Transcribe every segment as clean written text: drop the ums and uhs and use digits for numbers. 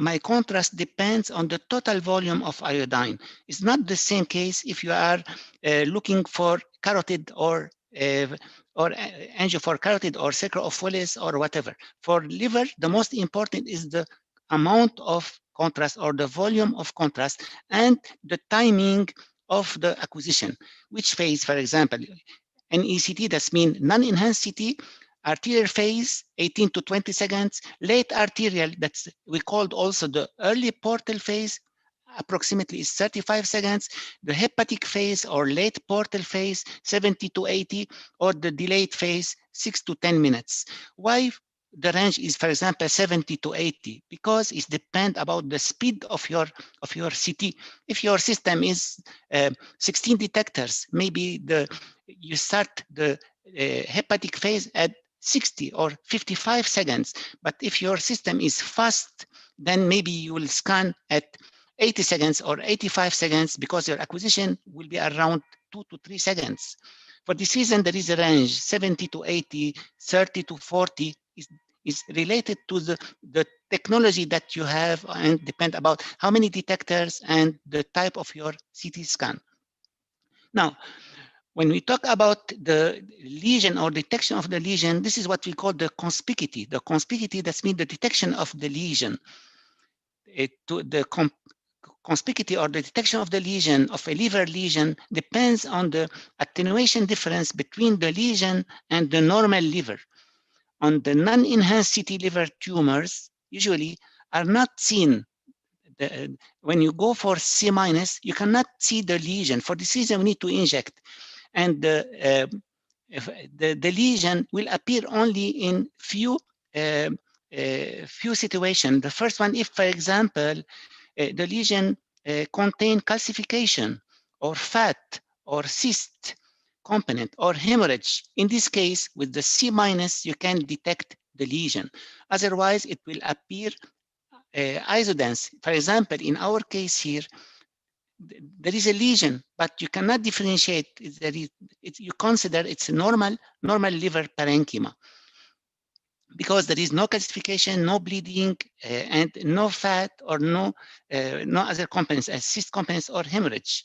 my contrast depends on the total volume of iodine. It's not the same case if you are looking for carotid or angio for carotid or sacral-ophallus or whatever. For liver, the most important is the amount of contrast or the volume of contrast and the timing of the acquisition. Which phase, for example, NECT, that's mean non-enhanced CT, arterial phase, 18 to 20 seconds, late arterial, that's we called also the early portal phase, approximately is 35 seconds, the hepatic phase or late portal phase, 70 to 80, or the delayed phase, 6 to 10 minutes. Why the range is, for example, 70 to 80? Because it depends about the speed of your CT. If your system is 16 detectors, maybe you start the hepatic phase at 60 or 55 seconds. But if your system is fast, then maybe you will scan at 80 seconds or 85 seconds because your acquisition will be around 2 to 3 seconds. For this reason, there is a range 70 to 80, 30 to 40 is related to the technology that you have and depend about how many detectors and the type of your CT scan. Now, when we talk about the lesion or detection of the lesion, this is what we call the conspicuity. The conspicuity, that means the detection of the lesion. Conspicuity or the detection of the lesion, of a liver lesion, depends on the attenuation difference between the lesion and the normal liver. On the non-enhanced CT liver tumors, usually are not seen. When you go for C-, you cannot see the lesion. For this reason, we need to inject. And the lesion will appear only in few situations. The first one, if, for example, the lesion contain calcification or fat or cyst component or hemorrhage. In this case, with the C-, you can detect the lesion. Otherwise, it will appear isodense. For example, in our case here, there is a lesion, but you cannot differentiate. You consider it's a normal liver parenchyma because there is no calcification, no bleeding, and no fat or no other components, as cyst components or hemorrhage.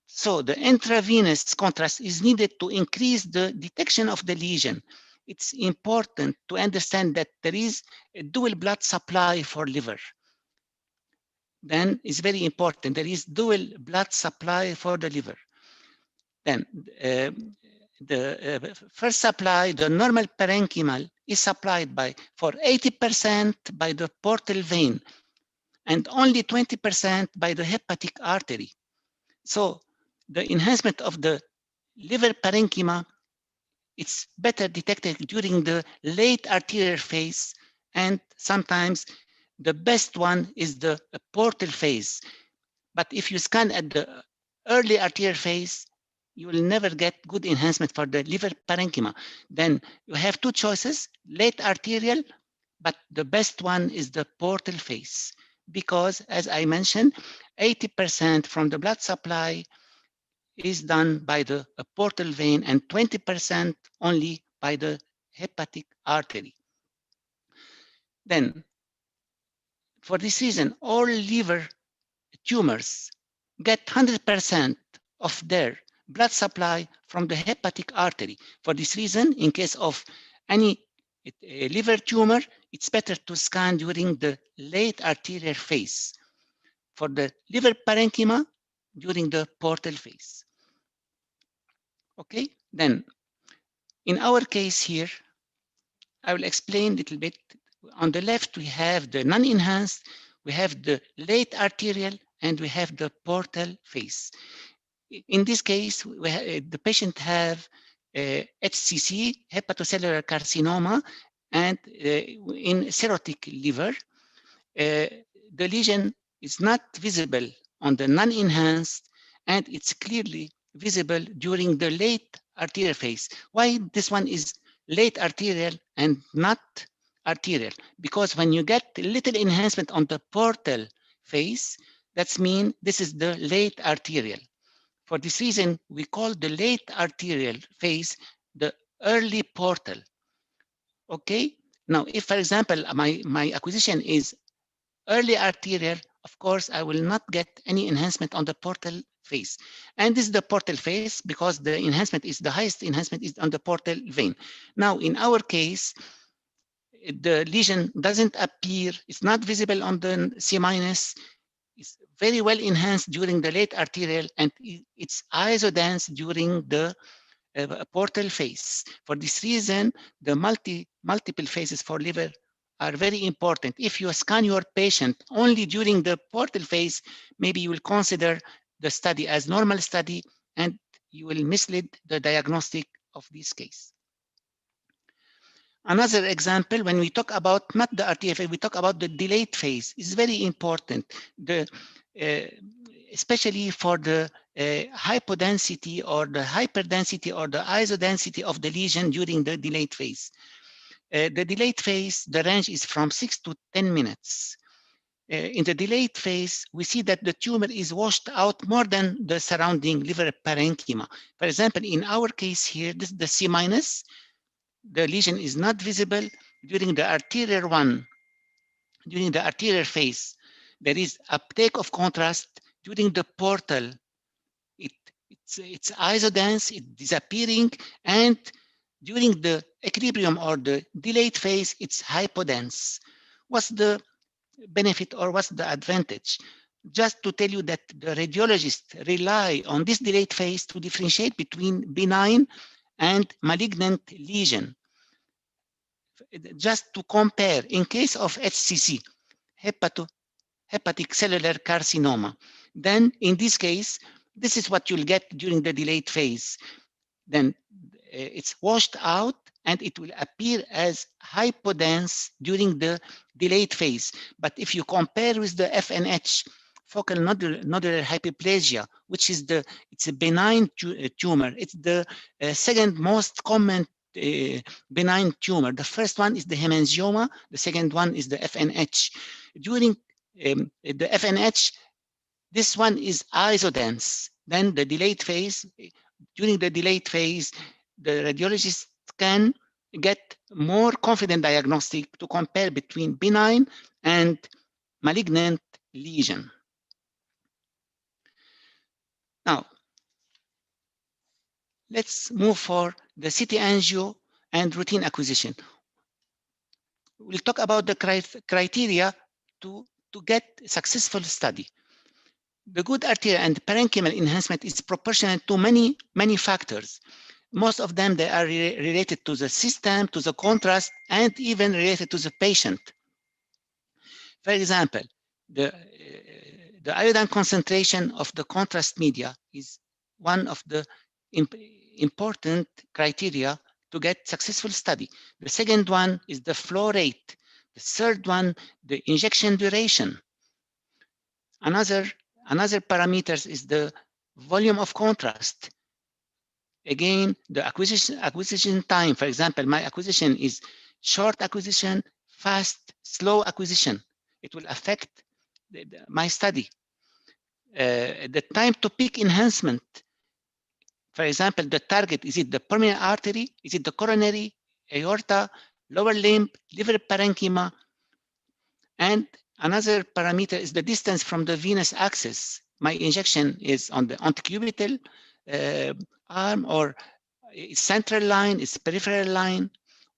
So the intravenous contrast is needed to increase the detection of the lesion. It's important to understand that there is a dual blood supply for liver. Then it's very important. There is dual blood supply for the liver. Then the first supply, the normal parenchymal, is supplied for 80% by the portal vein and only 20% by the hepatic artery. So the enhancement of the liver parenchyma, it's better detected during the late arterial phase, and sometimes the best one is the portal phase. But if you scan at the early arterial phase, you will never get good enhancement for the liver parenchyma. Then you have two choices, late arterial, but the best one is the portal phase, because as I mentioned, 80% from the blood supply is done by the portal vein and 20% only by the hepatic artery. Then, for this reason, all liver tumors get 100% of their blood supply from the hepatic artery. For this reason, in case of any liver tumor, it's better to scan during the late arterial phase. For the liver parenchyma, during the portal phase. Okay, then in our case here, I will explain a little bit. On the left, we have the non-enhanced, we have the late arterial, and we have the portal phase. In this case, the patient have HCC, hepatocellular carcinoma, and in cirrhotic liver. The lesion is not visible on the non-enhanced, and it's clearly visible during the late arterial phase. Why this one is late arterial and not arterial? Because when you get little enhancement on the portal phase, that means this is the late arterial. For this reason, we call the late arterial phase the early portal. Okay? Now, if, for example, my acquisition is early arterial, of course, I will not get any enhancement on the portal phase. And this is the portal phase because the enhancement is the highest enhancement is on the portal vein. Now, in our case, the lesion doesn't appear, it's not visible on the C minus, it's very well enhanced during the late arterial, and it's isodense during the portal phase. For this reason, the multiple phases for liver are very important. If you scan your patient only during the portal phase, maybe you will consider the study as normal study and you will mislead the diagnostic of this case. Another example, when we talk about not the RTFA, we talk about the delayed phase. It's very important. Uh, Especially for the hypodensity or the hyperdensity or the isodensity of the lesion during the delayed phase. The delayed phase, the range is from 6 to 10 minutes. In the delayed phase, we see that the tumor is washed out more than the surrounding liver parenchyma. For example, in our case here, this is the C minus. The lesion is not visible during the arterial one. During the arterial phase, there is uptake of contrast. During the portal, it's isodense, it's disappearing, and during the equilibrium or the delayed phase, it's hypodense. What's the benefit or what's the advantage? Just to tell you that the radiologists rely on this delayed phase to differentiate between benign and malignant lesion. Just to compare, in case of HCC, hepatic cellular carcinoma, then in this case, this is what you'll get during the delayed phase. Then it's washed out and it will appear as hypodense during the delayed phase. But if you compare with the FNH, focal nodular hyperplasia, which is it's a benign tumor. It's the second most common benign tumor. The first one is the hemangioma. The second one is the FNH. During the FNH, this one is isodense. Then the delayed phase, during the delayed phase, the radiologist can get more confident diagnostic to compare between benign and malignant lesion. Now, let's move for the CT angio and routine acquisition. We'll talk about the criteria to get successful study. The good arterial and parenchymal enhancement is proportional to many factors. Most of them, they are related to the system, to the contrast, and even related to the patient. For example, the iodine concentration of the contrast media is one of the important criteria to get successful study. The second one is the flow rate. The third one, the injection duration. Another parameter is the volume of contrast. Again, the acquisition time. For example, my acquisition is short acquisition, fast, slow acquisition. It will affect my study. The time to peak enhancement. For example, the target, is it the pulmonary artery? Is it the coronary, aorta, lower limb, liver parenchyma? And another parameter is the distance from the venous axis. My injection is on the antecubital arm, or central line, is peripheral line.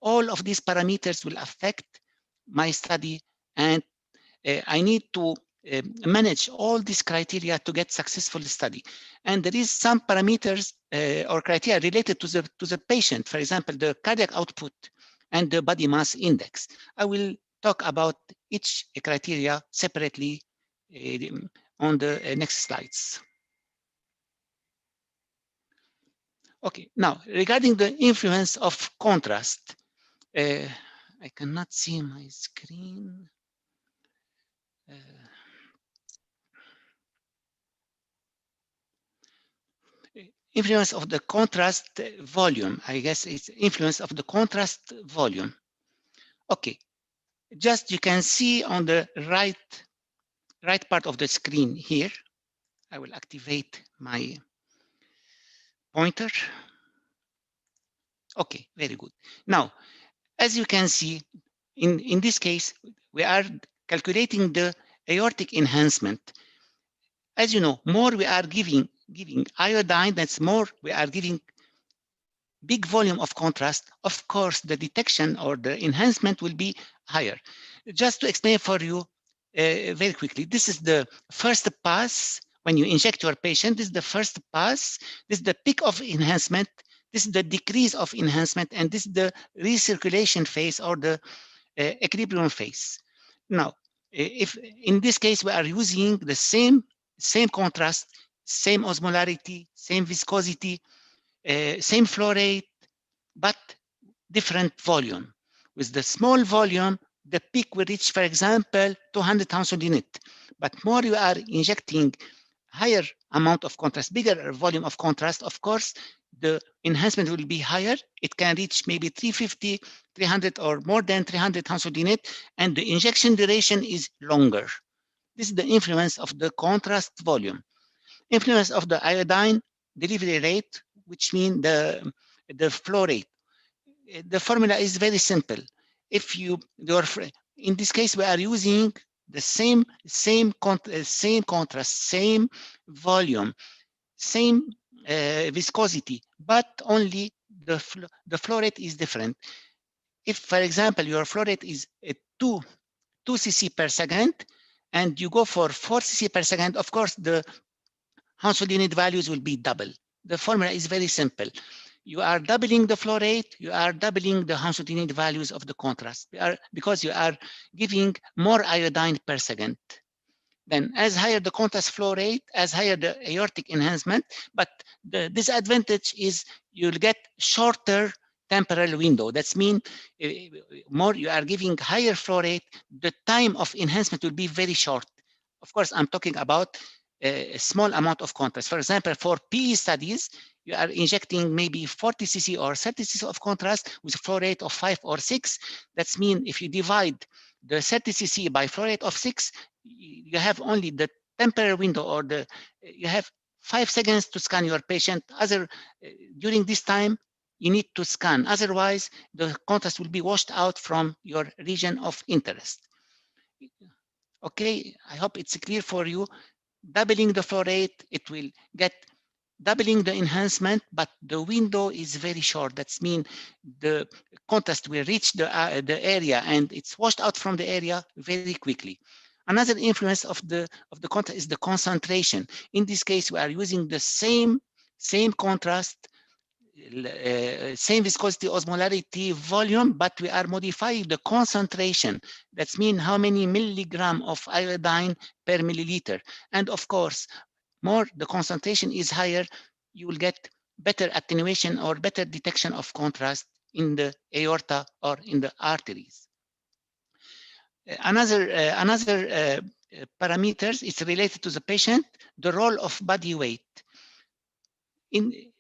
All of these parameters will affect my study, and I need to manage all these criteria to get successful study. And there is some parameters or criteria related to the patient. For example, the cardiac output and the body mass index. I will talk about each criteria separately on the next slides. Okay, now regarding the influence of contrast, I cannot see my screen. Influence of the contrast volume. I guess it's influence of the contrast volume. Okay, just you can see on the right part of the screen here. I will activate my pointer. Okay, very good. Now, as you can see, in this case, we are calculating the aortic enhancement. As you know, more we are giving iodine, that's more we are giving big volume of contrast, of course, the detection or the enhancement will be higher. Just to explain for you very quickly, this is the first pass when you inject your patient. This is the first pass. This is the peak of enhancement. This is the decrease of enhancement, and this is the recirculation phase or the equilibrium phase. Now, if in this case we are using the same contrast, same osmolarity, same viscosity, same flow rate, but different volume. With the small volume, the peak will reach, for example, 200 tons per unit. But more you are injecting higher amount of contrast, bigger volume of contrast, of course, the enhancement will be higher. It can reach maybe 350, 300, or more than 300 tons per unit, and the injection duration is longer. This is the influence of the contrast volume. Influence of the iodine delivery rate, which means the flow rate. The formula is very simple. If in this case, we are using the same contrast, same volume, same viscosity, but only the flow rate is different. If, for example, your flow rate is 2 cc per second, and you go for 4 cc per second, of course, the Hounsfield unit values will be double. The formula is very simple. You are doubling the flow rate, you are doubling the Hounsfield unit values of the contrast because you are giving more iodine per second. Then as higher the contrast flow rate, as higher the aortic enhancement, but the disadvantage is you'll get shorter temporal window. That's mean more you are giving higher flow rate, the time of enhancement will be very short. Of course, I'm talking about a small amount of contrast. For example, for PE studies, you are injecting maybe 40 cc or 30 cc of contrast with a flow rate of 5 or 6. That's mean if you divide the 30 cc by flow rate of 6, you have only the temporary window, or you have 5 seconds to scan your patient. During this time, you need to scan. Otherwise, the contrast will be washed out from your region of interest. Okay, I hope it's clear for you. Doubling the flow rate, it will get doubling the enhancement, but the window is very short. That's mean the contrast will reach the area and it's washed out from the area very quickly. Another influence of the contrast is the concentration. In this case, we are using the same contrast, same viscosity, osmolarity, volume, but we are modifying the concentration. That's mean how many milligram of iodine per milliliter. And of course, more the concentration is higher, you will get better attenuation or better detection of contrast in the aorta or in the arteries. Another parameters is related to the patient, the role of body weight.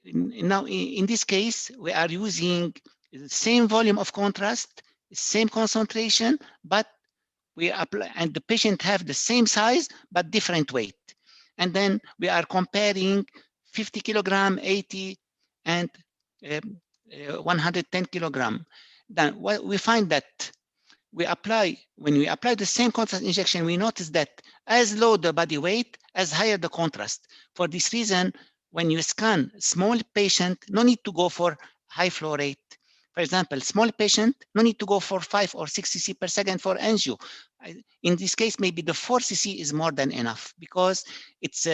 Now, in this case, we are using the same volume of contrast, same concentration, but we apply, and the patient have the same size but different weight. And then we are comparing 50 kilogram, 80, and 110 kilogram. Then we find that when we apply the same contrast injection, we notice that as low the body weight, as higher the contrast. For this reason, when you scan small patient, no need to go for high flow rate. For example, small patient, no need to go for 5 or 6 cc per second for angio. In this case, maybe the 4 cc is more than enough, because it's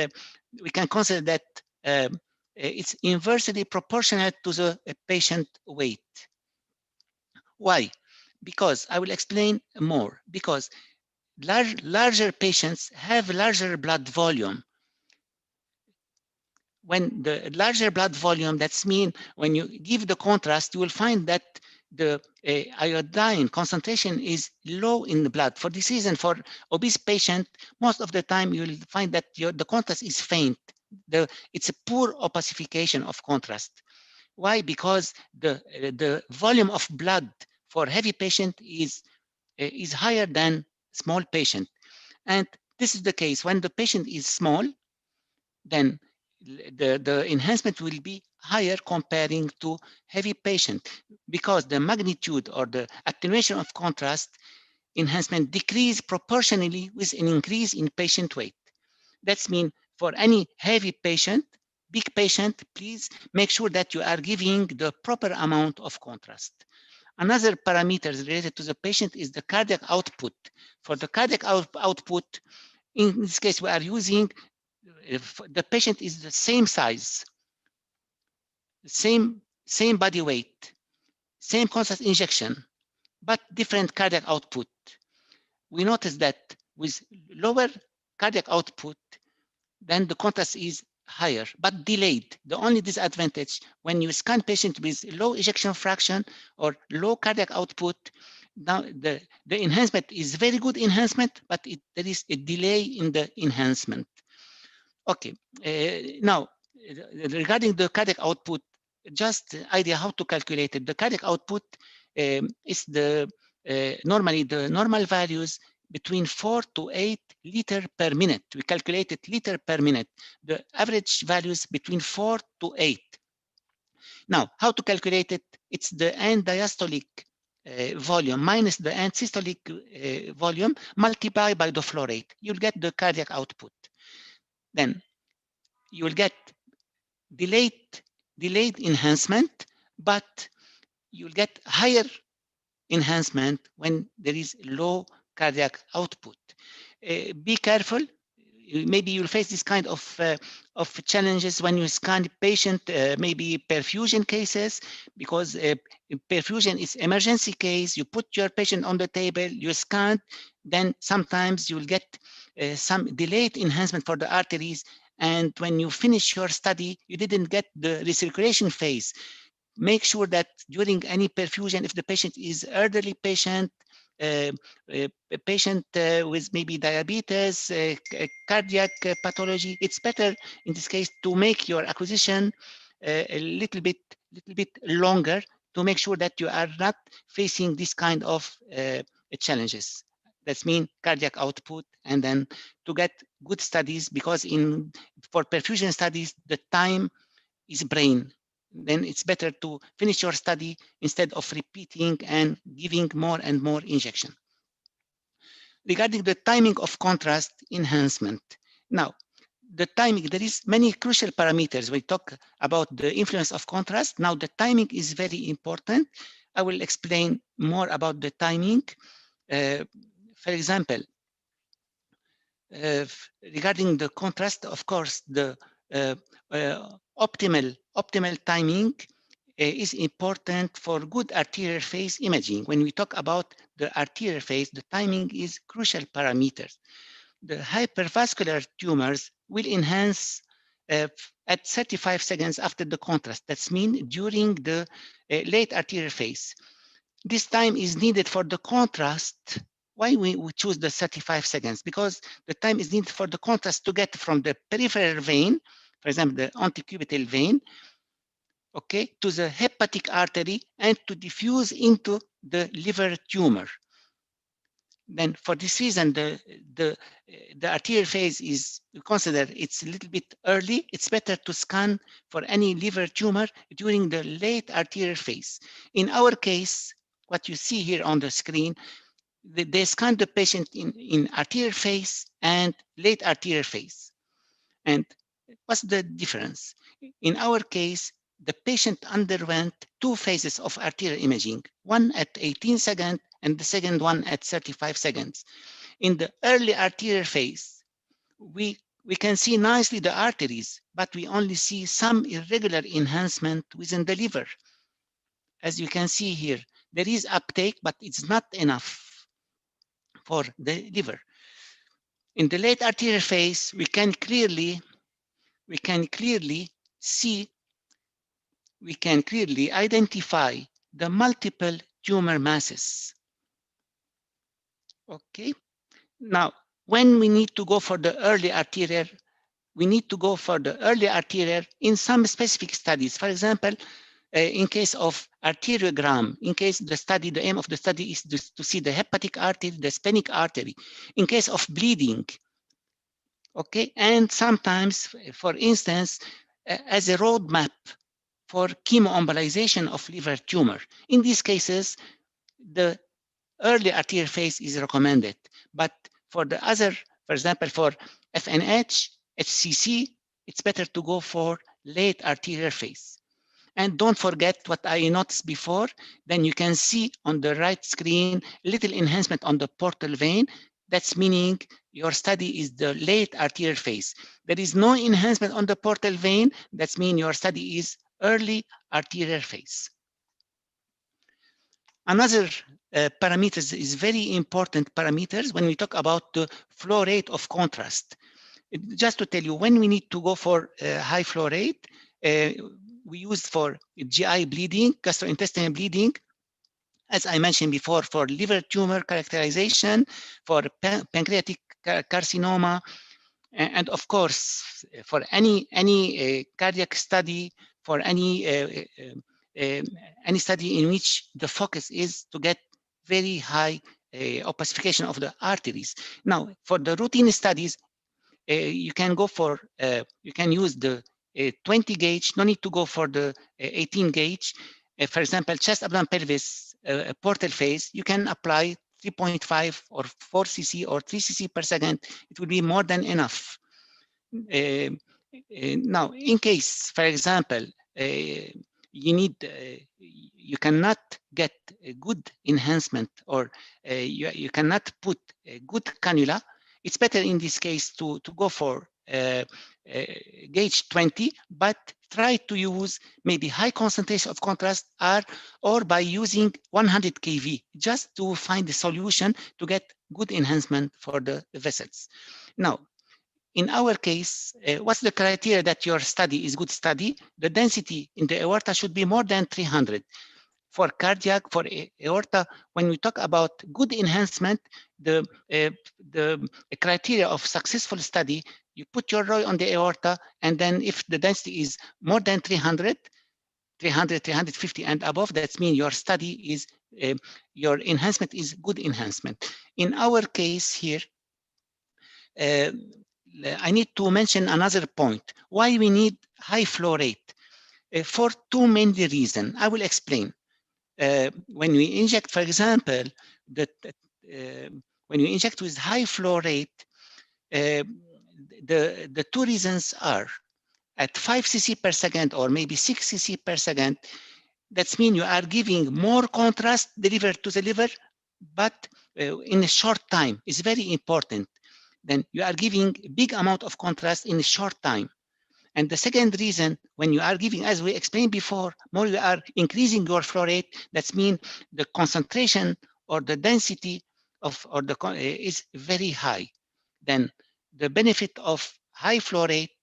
we can consider that it's inversely proportional to the patient weight. Why? Because I will explain more. Because larger patients have larger blood volume. When the larger blood volume, that's mean when you give the contrast, you will find that the iodine concentration is low in the blood. For this reason, for obese patient, most of the time you will find that the contrast is faint. It's a poor opacification of contrast. Why? Because the volume of blood for heavy patient is higher than small patient. And this is the case when the patient is small, then the enhancement will be higher comparing to heavy patient, because the magnitude or the attenuation of contrast enhancement decrease proportionally with an increase in patient weight. That's mean for any heavy patient, big patient, please make sure that you are giving the proper amount of contrast. Another parameter related to the patient is the cardiac output. For the cardiac output, in this case, we are using, if the patient is the same size, same body weight, same contrast injection, but different cardiac output. We notice that with lower cardiac output, then the contrast is higher, but delayed. The only disadvantage when you scan patient with low ejection fraction or low cardiac output, now the enhancement is very good enhancement, but there is a delay in the enhancement. Okay, now regarding the cardiac output, just idea how to calculate it. The cardiac output is normally the normal values between 4 to 8 liter per minute. We calculate it liter per minute. The average values between 4 to 8. Now, how to calculate it? It's the end diastolic volume minus the end systolic volume multiplied by the flow rate. You'll get the cardiac output. Then you will get delayed enhancement, but you'll get higher enhancement when there is low cardiac output. Be careful. Maybe you'll face this kind of challenges when you scan patient, maybe perfusion cases, because perfusion is emergency case. You put your patient on the table, you scan, then sometimes you'll get some delayed enhancement for the arteries. And when you finish your study, you didn't get the recirculation phase. Make sure that during any perfusion, if the patient is elderly patient, a patient with maybe diabetes, cardiac pathology, it's better in this case to make your acquisition a little bit longer to make sure that you are not facing this kind of challenges. That's mean cardiac output, and then to get good studies, because for perfusion studies, the time is brain. Then it's better to finish your study instead of repeating and giving more and more injection. Regarding the timing of contrast enhancement. Now, the timing, there is many crucial parameters. We talk about the influence of contrast. Now, the timing is very important. I will explain more about the timing. For example, regarding the contrast, of course, the optimal timing is important for good arterial phase imaging. When we talk about the arterial phase, the timing is crucial parameters. The hypervascular tumors will enhance at 35 seconds after the contrast. That's mean during the late arterial phase. This time is needed for the contrast. Why we choose the 35 seconds? Because the time is needed for the contrast to get from the peripheral vein, for example, the antecubital vein, okay, to the hepatic artery and to diffuse into the liver tumor. Then for this reason, the arterial phase is considered it's a little bit early. It's better to scan for any liver tumor during the late arterial phase. In our case, what you see here on the screen, they scan the patient in arterial phase and late arterial phase. And what's the difference? In our case, the patient underwent 2 phases of arterial imaging, one at 18 seconds and the second one at 35 seconds. In the early arterial phase, we can see nicely the arteries, but we only see some irregular enhancement within the liver. As you can see here, there is uptake, but it's not enough for the liver. In the late arterial phase, we can clearly identify the multiple tumor masses. Okay. Now, when we need to go for the early arterial, we need to go for the early arterial in some specific studies. For example, in case of arteriogram, in case the aim of the study is to see the hepatic artery, the splenic artery. In case of bleeding, okay, and sometimes, for instance, as a roadmap for chemoembolization of liver tumor. In these cases, the early arterial phase is recommended. But for the other, for example, for FNH, HCC, it's better to go for late arterial phase. And don't forget what I noticed before, then you can see on the right screen, little enhancement on the portal vein. That's meaning your study is the late arterial phase. There is no enhancement on the portal vein. That's mean your study is early arterial phase. Another parameters is very important parameters when we talk about the flow rate of contrast. Just to tell you, when we need to go for high flow rate, we use for GI bleeding, gastrointestinal bleeding, as I mentioned before, for liver tumor characterization, for pancreatic carcinoma, and of course, for any cardiac study, for any study in which the focus is to get very high opacification of the arteries. Now, for the routine studies, you can go for, you can use the 20 gauge, no need to go for the 18 gauge. For example, chest, abdomen, pelvis, portal phase, you can apply 3.5 or 4 cc or 3 cc per second. It will be more than enough. Now, in case, for example, you cannot get a good enhancement, or you cannot put a good cannula, it's better in this case to go for gauge 20, but try to use maybe high concentration of contrast, or by using 100 kV, just to find the solution to get good enhancement for the vessels. Now, in our case, what's the criteria that your study is good study? The density in the aorta should be more than 300. For cardiac, for aorta, when we talk about good enhancement, the criteria of successful study, you put your ROI on the aorta, and then if the density is more than 300, 350 and above, that means your study is, your enhancement is good enhancement. In our case here, I need to mention another point. Why we need high flow rate? For two main reasons. I will explain. When we inject, for example, when we inject with high flow rate, the two reasons are at 5 cc per second or maybe 6 cc per second. That means you are giving more contrast delivered to the liver, but in a short time. It's very important. Then you are giving a big amount of contrast in a short time. And the second reason, when you are giving, as we explained before, more you are increasing your flow rate, that means the concentration or the density of, or the is very high. Then the benefit of high flow rate,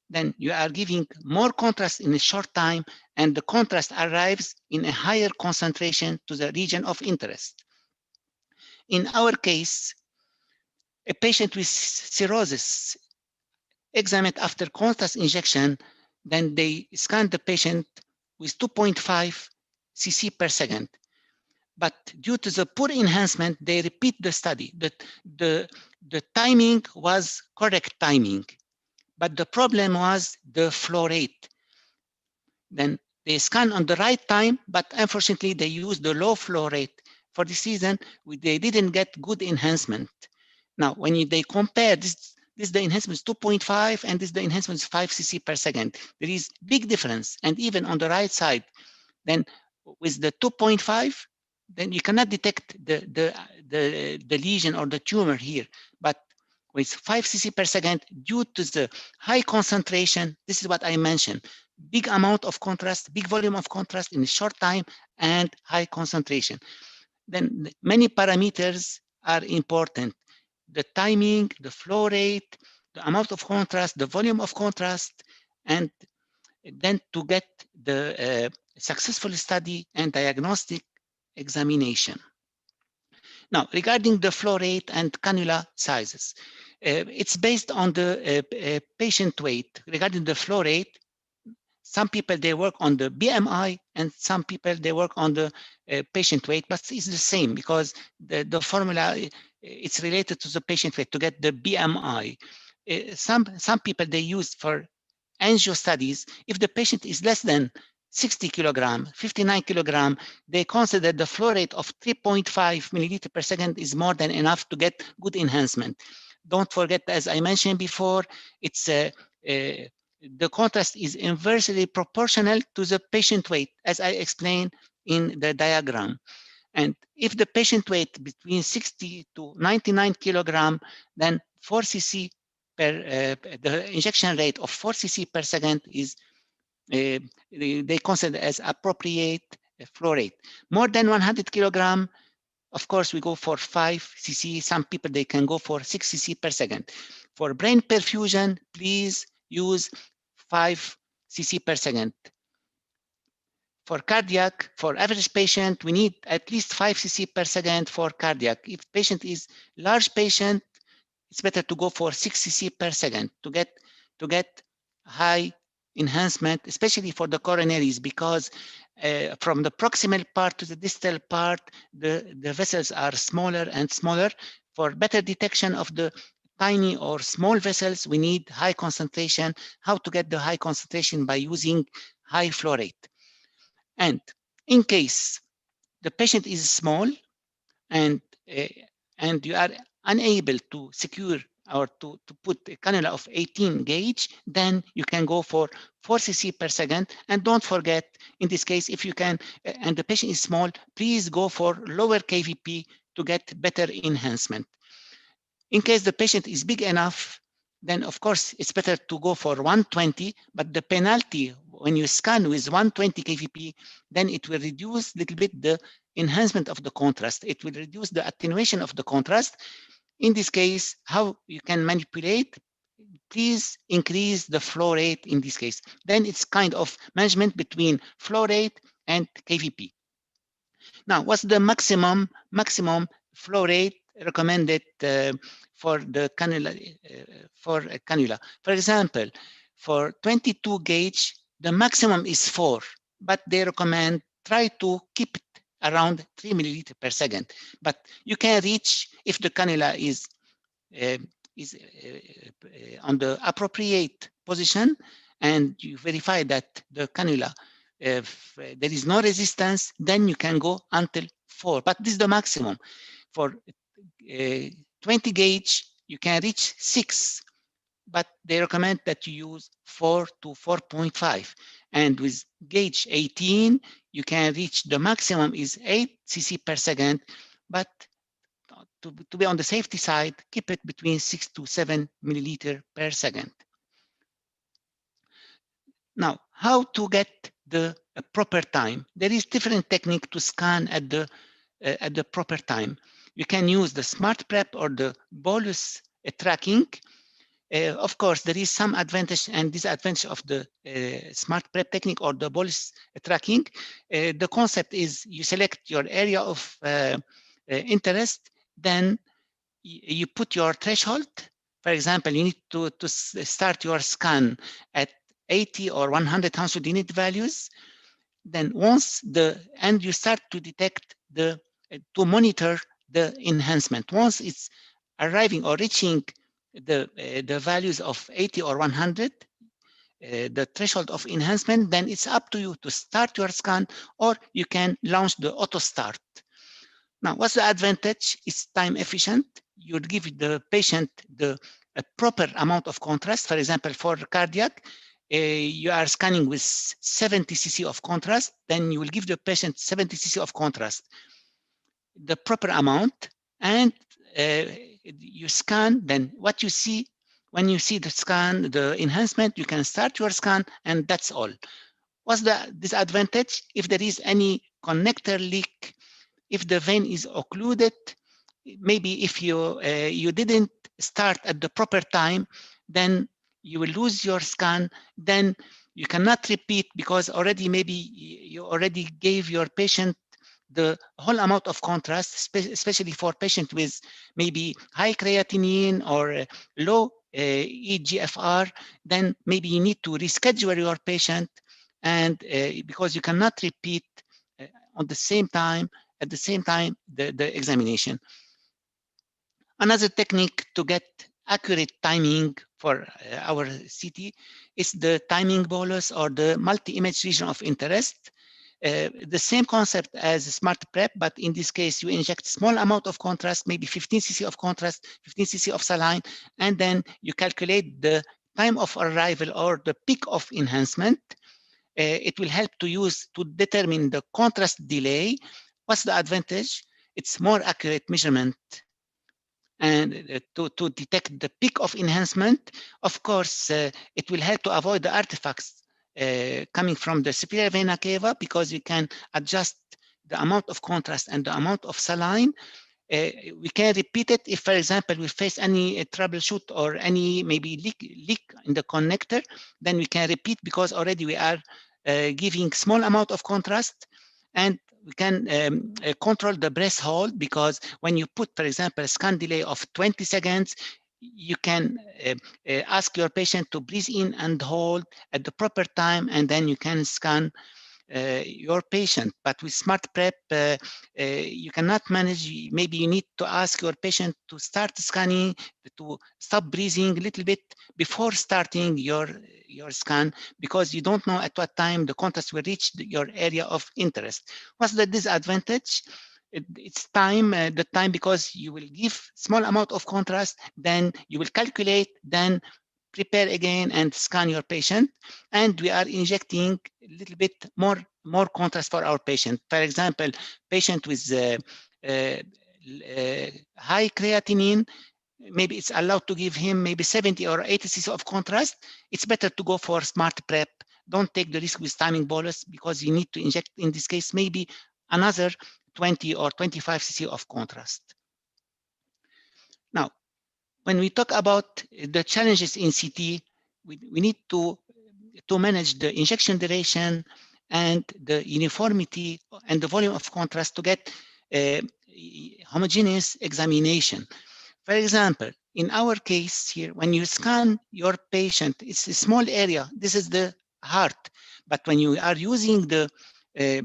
then you are giving more contrast in a short time, and the contrast arrives in a higher concentration to the region of interest. In our case, a patient with cirrhosis examined after contrast injection, then they scan the patient with 2.5 cc per second. But due to the poor enhancement, they repeat the study. The timing was correct timing, but the problem was the flow rate. Then they scan on the right time, but unfortunately they used the low flow rate. For this reason, they didn't get good enhancement. Now, when they compare this the enhancement is 2.5 and this the enhancement is 5 cc per second. There is big difference. And even on the right side, then with the 2.5, then you cannot detect the lesion or the tumor here. But with 5 cc per second, due to the high concentration, this is what I mentioned, big amount of contrast, big volume of contrast in a short time, and high concentration. Then many parameters are important. The timing, the flow rate, the amount of contrast, the volume of contrast, and then to get the successful study and diagnostic examination. Now, regarding the flow rate and cannula sizes, it's based on the patient weight. Regarding the flow rate, some people, they work on the BMI, and some people, they work on the patient weight, but it's the same because the formula, it's related to the patient weight to get the BMI. Some people, they use for angio studies, if the patient is less than 60 kilogram, 59 kilogram, they consider the flow rate of 3.5 milliliter per second is more than enough to get good enhancement. Don't forget, as I mentioned before, it's the contrast is inversely proportional to the patient weight, as I explained in the diagram. And if the patient weight between 60 to 99 kilogram, then 4 cc the injection rate of 4 cc per second is they consider as appropriate flow rate. More than 100 kilogram, of course, we go for 5 cc. Some people, they can go for 6 cc per second. For brain perfusion, please use 5 cc per second. For cardiac, for average patient, we need at least 5 cc per second for cardiac. If patient is large patient, it's better to go for 6 cc per second to get high enhancement, especially for the coronaries, because from the proximal part to the distal part, the vessels are smaller and smaller. For better detection of the tiny or small vessels, we need high concentration. How to get the high concentration? By using high flow rate. And in case the patient is small and uh, and you are unable to secure or to put a cannula of 18 gauge, then you can go for 4 cc per second. And don't forget, in this case, if you can, and the patient is small, please go for lower KVP to get better enhancement. In case the patient is big enough, then of course it's better to go for 120, but the penalty when you scan with 120 kVp, then it will reduce a little bit the enhancement of the contrast. It will reduce the attenuation of the contrast. In this case, how you can manipulate, please increase the flow rate in this case. Then it's kind of management between flow rate and KVP. Now, what's the maximum flow rate recommended for the cannula? For a cannula, for example, for 22 gauge, the maximum is 4, but they recommend try to keep it around 3 milliliter per second. But you can reach, if the cannula uh, is on the appropriate position, and you verify that the cannula, if there is no resistance, then you can go until 4. But this is the maximum. For 20 gauge, you can reach 6, but they recommend that you use 4 to 4.5. And with gauge 18, you can reach the maximum is 8 cc per second, but to be on the safety side, keep it between 6 to 7 milliliter per second. Now, how to get the proper time? There is different technique to scan at the proper time. You can use the smart prep or the bolus tracking. Of course, there is some advantage and disadvantage of the smart prep technique or the bolus tracking. The concept is you select your area of interest, then you put your threshold. For example, you need to start your scan at 80 or 100 Hounsfield unit values. Then once and you start to detect to monitor the enhancement. Once it's arriving or reaching the values of 80 or 100, the threshold of enhancement, then it's up to you to start your scan, or you can launch the auto start. Now, what's the advantage? It's time efficient. You give the patient the proper amount of contrast. For example, for cardiac, you are scanning with 70 cc of contrast, then you will give the patient 70 cc of contrast, the proper amount, and you scan. Then what you see, when you see the scan, the enhancement, you can start your scan, and that's all. What's the disadvantage? If there is any connector leak, if the vein is occluded, maybe if you didn't start at the proper time, then you will lose your scan. Then you cannot repeat, because already maybe you already gave your patient the whole amount of contrast, especially for patient with maybe high creatinine or low EGFR. Then maybe you need to reschedule your patient, and because you cannot repeat on the same time at the same time the examination. Another technique to get accurate timing for our CT is the timing bolus or the multi-image region of interest. The same concept as smart prep, but in this case, you inject small amount of contrast, maybe 15 cc of contrast, 15 cc of saline, and then you calculate the time of arrival or the peak of enhancement. It will help to determine the contrast delay. What's the advantage? It's more accurate measurement and to detect the peak of enhancement. Of course, it will help to avoid the artifacts coming from the superior vena cava, because you can adjust the amount of contrast and the amount of saline. We can repeat it if, for example, we face any troubleshoot or any maybe leak in the connector, then we can repeat, because already we are giving small amount of contrast, and we can control the breath hold, because when you put, for example, a scan delay of 20 seconds, you can ask your patient to breathe in and hold at the proper time, and then you can scan your patient. But with smart prep, you cannot manage. Maybe you need to ask your patient to start scanning, to stop breathing a little bit before starting your scan, because you don't know at what time the contrast will reach your area of interest. What's the disadvantage? It's time, the time, because you will give small amount of contrast, then you will calculate, then prepare again and scan your patient, and we are injecting a little bit more contrast for our patient. For example, patient with uh, high creatinine, maybe it's allowed to give him maybe 70 or 80 cc of contrast. It's better to go for smart prep. Don't take the risk with timing bolus, because you need to inject, in this case, maybe another 20 or 25 cc of contrast. Now, when we talk about the challenges in CT, we need to manage the injection duration and the uniformity and the volume of contrast to get a homogeneous examination. For example, in our case here, when you scan your patient, it's a small area. This is the heart. But when you are using the uh,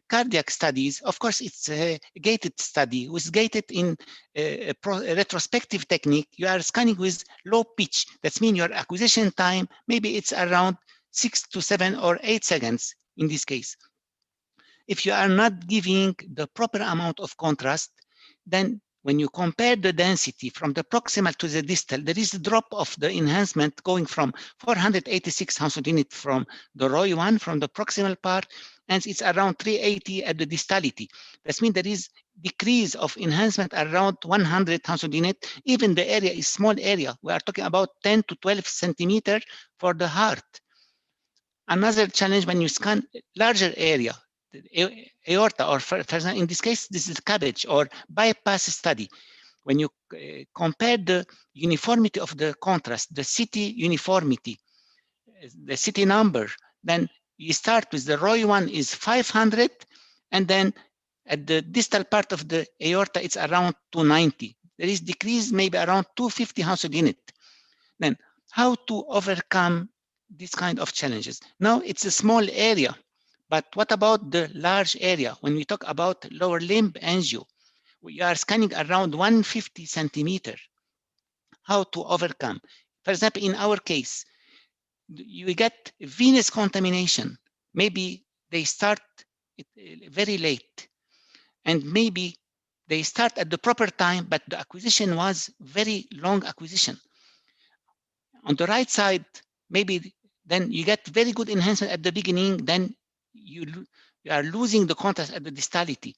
cardiac studies, of course, it's a gated study. With gated in a retrospective technique, you are scanning with low pitch. That means your acquisition time, maybe it's around 6 to 7 or 8 seconds in this case. If you are not giving the proper amount of contrast, then when you compare the density from the proximal to the distal, there is a drop of the enhancement going from 486 Hounsfield unit from the ROI1, from the proximal part, and it's around 380 at the distality. That means there is decrease of enhancement around 100 Hounsfield unit. Even the area is small area. We are talking about 10 to 12 centimeter for the heart. Another challenge when you scan larger area, the aorta, or for example, in this case, this is CABG or bypass study. When you compare the uniformity of the contrast, the CT uniformity, the CT number, then you start with the ROI1 is 500, and then at the distal part of the aorta, it's around 290. There is decrease maybe around 250 Hounsfield unit. Then how to overcome these kind of challenges? Now it's a small area, but what about the large area? When we talk about lower limb angio, we are scanning around 150 centimeter. How to overcome? For example, in our case, you get venous contamination. Maybe they start very late, and maybe they start at the proper time, but the acquisition was very long acquisition. On the right side, maybe then you get very good enhancement at the beginning, then you are losing the contrast at the distality.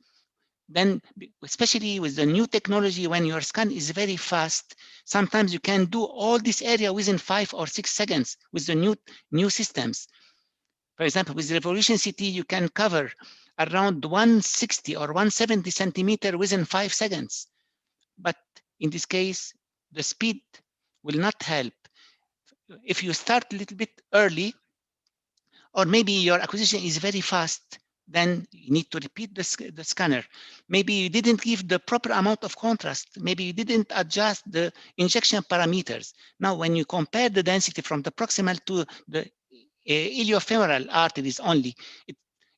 Then, especially with the new technology, when your scan is very fast, sometimes you can do all this area within 5 or 6 seconds with the new systems. For example, with Revolution CT, you can cover around 160 or 170 centimeter within 5 seconds. But in this case, the speed will not help. If you start a little bit early, or maybe your acquisition is very fast, then you need to repeat the scanner. Maybe you didn't give the proper amount of contrast. Maybe you didn't adjust the injection parameters. Now, when you compare the density from the proximal to the iliofemoral arteries only,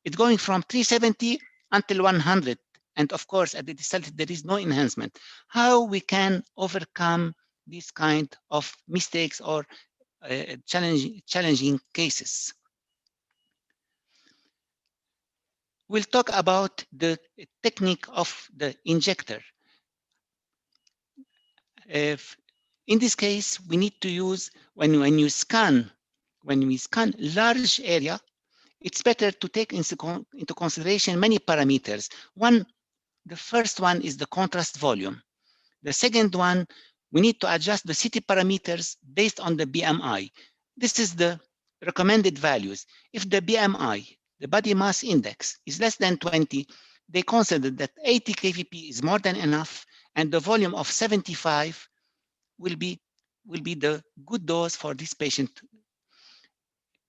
it's going from 370 until 100. And of course, at the distal, there is no enhancement. How we can overcome these kind of mistakes or challenging cases. We'll talk about the technique of the injector. If in this case, we need to use, when we scan large area, it's better to take into consideration many parameters. The first one is the contrast volume. The second one, we need to adjust the CT parameters based on the BMI. This is the recommended values. If the BMI, the body mass index, is less than 20, they consider that 80 kVp is more than enough, and the volume of 75 will be the good dose for this patient.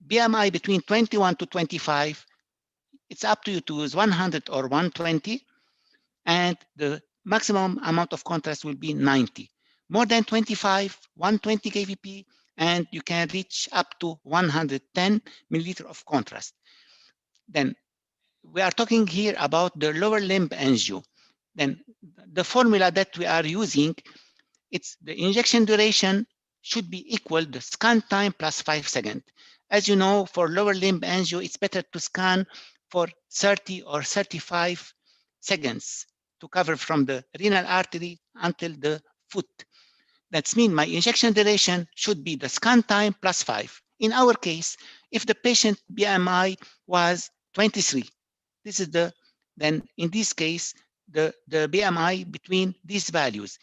BMI between 21 to 25, it's up to you to use 100 or 120, and the maximum amount of contrast will be 90. More than 25, 120 kVp, and you can reach up to 110 milliliter of contrast. Then we are talking here about the lower limb angio. Then the formula that we are using, it's the injection duration should be equal the scan time plus 5 seconds. As you know, for lower limb angio, it's better to scan for 30 or 35 seconds to cover from the renal artery until the foot. That means my injection duration should be the scan time plus 5. In our case, if the patient BMI was 23, this is then in this case, the BMI between these values,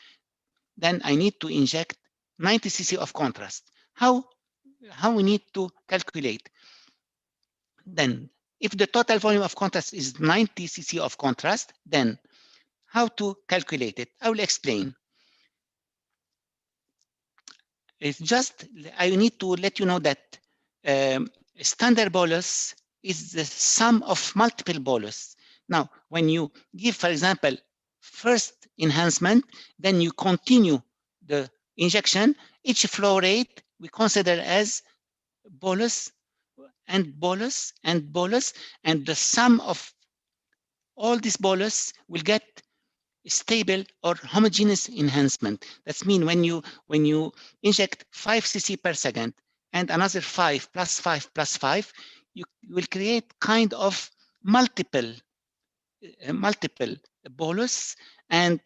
then I need to inject 90 cc of contrast. How we need to calculate? Then, if the total volume of contrast is 90 cc of contrast, then how to calculate it? I will explain. It's just, I need to let you know that standard bolus is the sum of multiple bolus. Now, when you give, for example, first enhancement, then you continue the injection, each flow rate we consider as bolus and bolus and bolus, and the sum of all these bolus will get stable or homogeneous enhancement. That's mean when you inject 5 cc per second and another 5 plus 5 plus 5, you will create kind of multiple bolus, and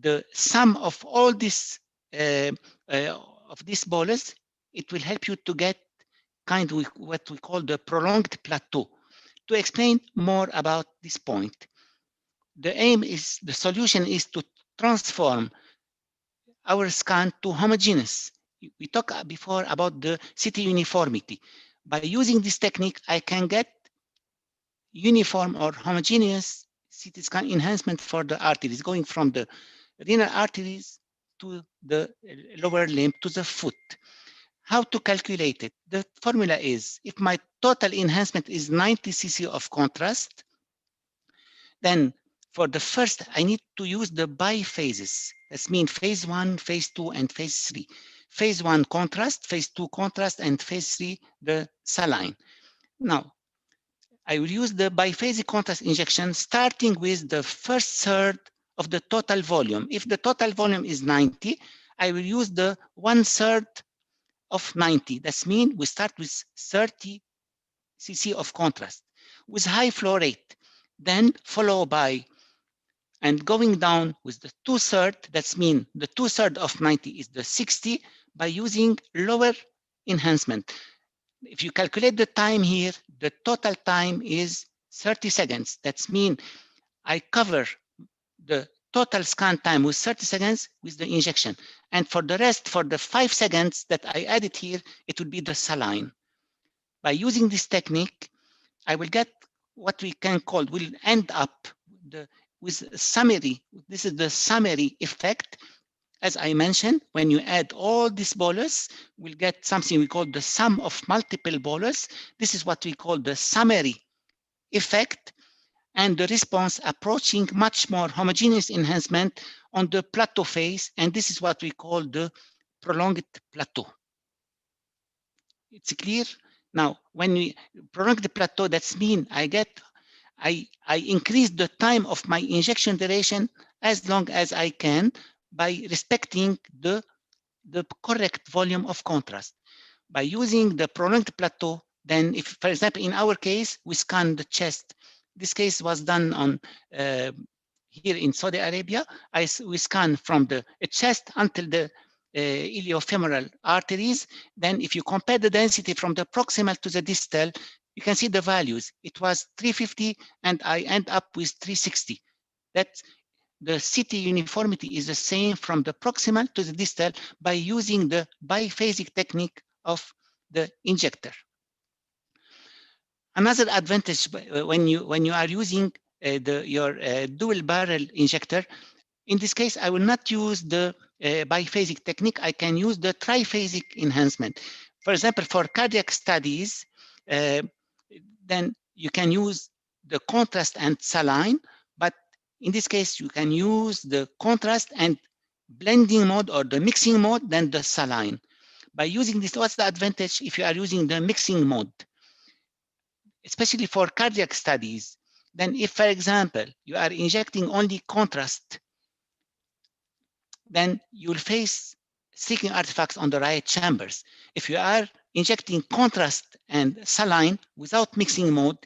the sum of all this of this bolus, it will help you to get kind of what we call the prolonged plateau. To explain more about this point, the solution is to transform our scan to homogeneous. We talked before about the CT uniformity. By using this technique, I can get uniform or homogeneous CT scan enhancement for the arteries, going from the renal arteries to the lower limb to the foot. How to calculate it? The formula is, if my total enhancement is 90 cc of contrast, then for the first, I need to use the biphases. That means phase 1, phase 2, and phase 3. Phase 1 contrast, phase 2 contrast, and phase 3 the saline. Now, I will use the biphasic contrast injection starting with the first third of the total volume. If the total volume is 90, I will use the 1/3 of 90. That means we start with 30 cc of contrast with high flow rate, then followed by and going down with the 2/3. That's mean the 2/3 of 90 is the 60 by using lower enhancement. If you calculate the time here, the total time is 30 seconds. That's mean I cover the total scan time with 30 seconds with the injection. And for the rest, for the 5 seconds that I added here, it would be the saline. By using this technique, I will get what we can call, will end up with summary. This is the summary effect. As I mentioned, when you add all these bolus, we'll get something we call the sum of multiple bolus. This is what we call the summary effect, and the response approaching much more homogeneous enhancement on the plateau phase, and this is what we call the prolonged plateau. It's clear? Now, when we prolong the plateau, that's mean I increase the time of my injection duration as long as I can by respecting the the correct volume of contrast. By using the prolonged plateau, then if, for example, in our case, we scan the chest. This case was done on here in Saudi Arabia. We scan from the chest until the iliofemoral arteries. Then if you compare the density from the proximal to the distal, you can see the values. It was 350 and I end up with 360. That's the CT uniformity is the same from the proximal to the distal by using the biphasic technique of the injector. Another advantage when you are using your dual barrel injector, in this case, I will not use the biphasic technique. I can use the triphasic enhancement. For example, for cardiac studies, then you can use the contrast and saline, but in this case, you can use the contrast and blending mode or the mixing mode, then the saline. By using this, what's the advantage if you are using the mixing mode? Especially for cardiac studies, then if, for example, you are injecting only contrast, then you will face streaking artifacts on the right chambers. If you are injecting contrast and saline without mixing mode,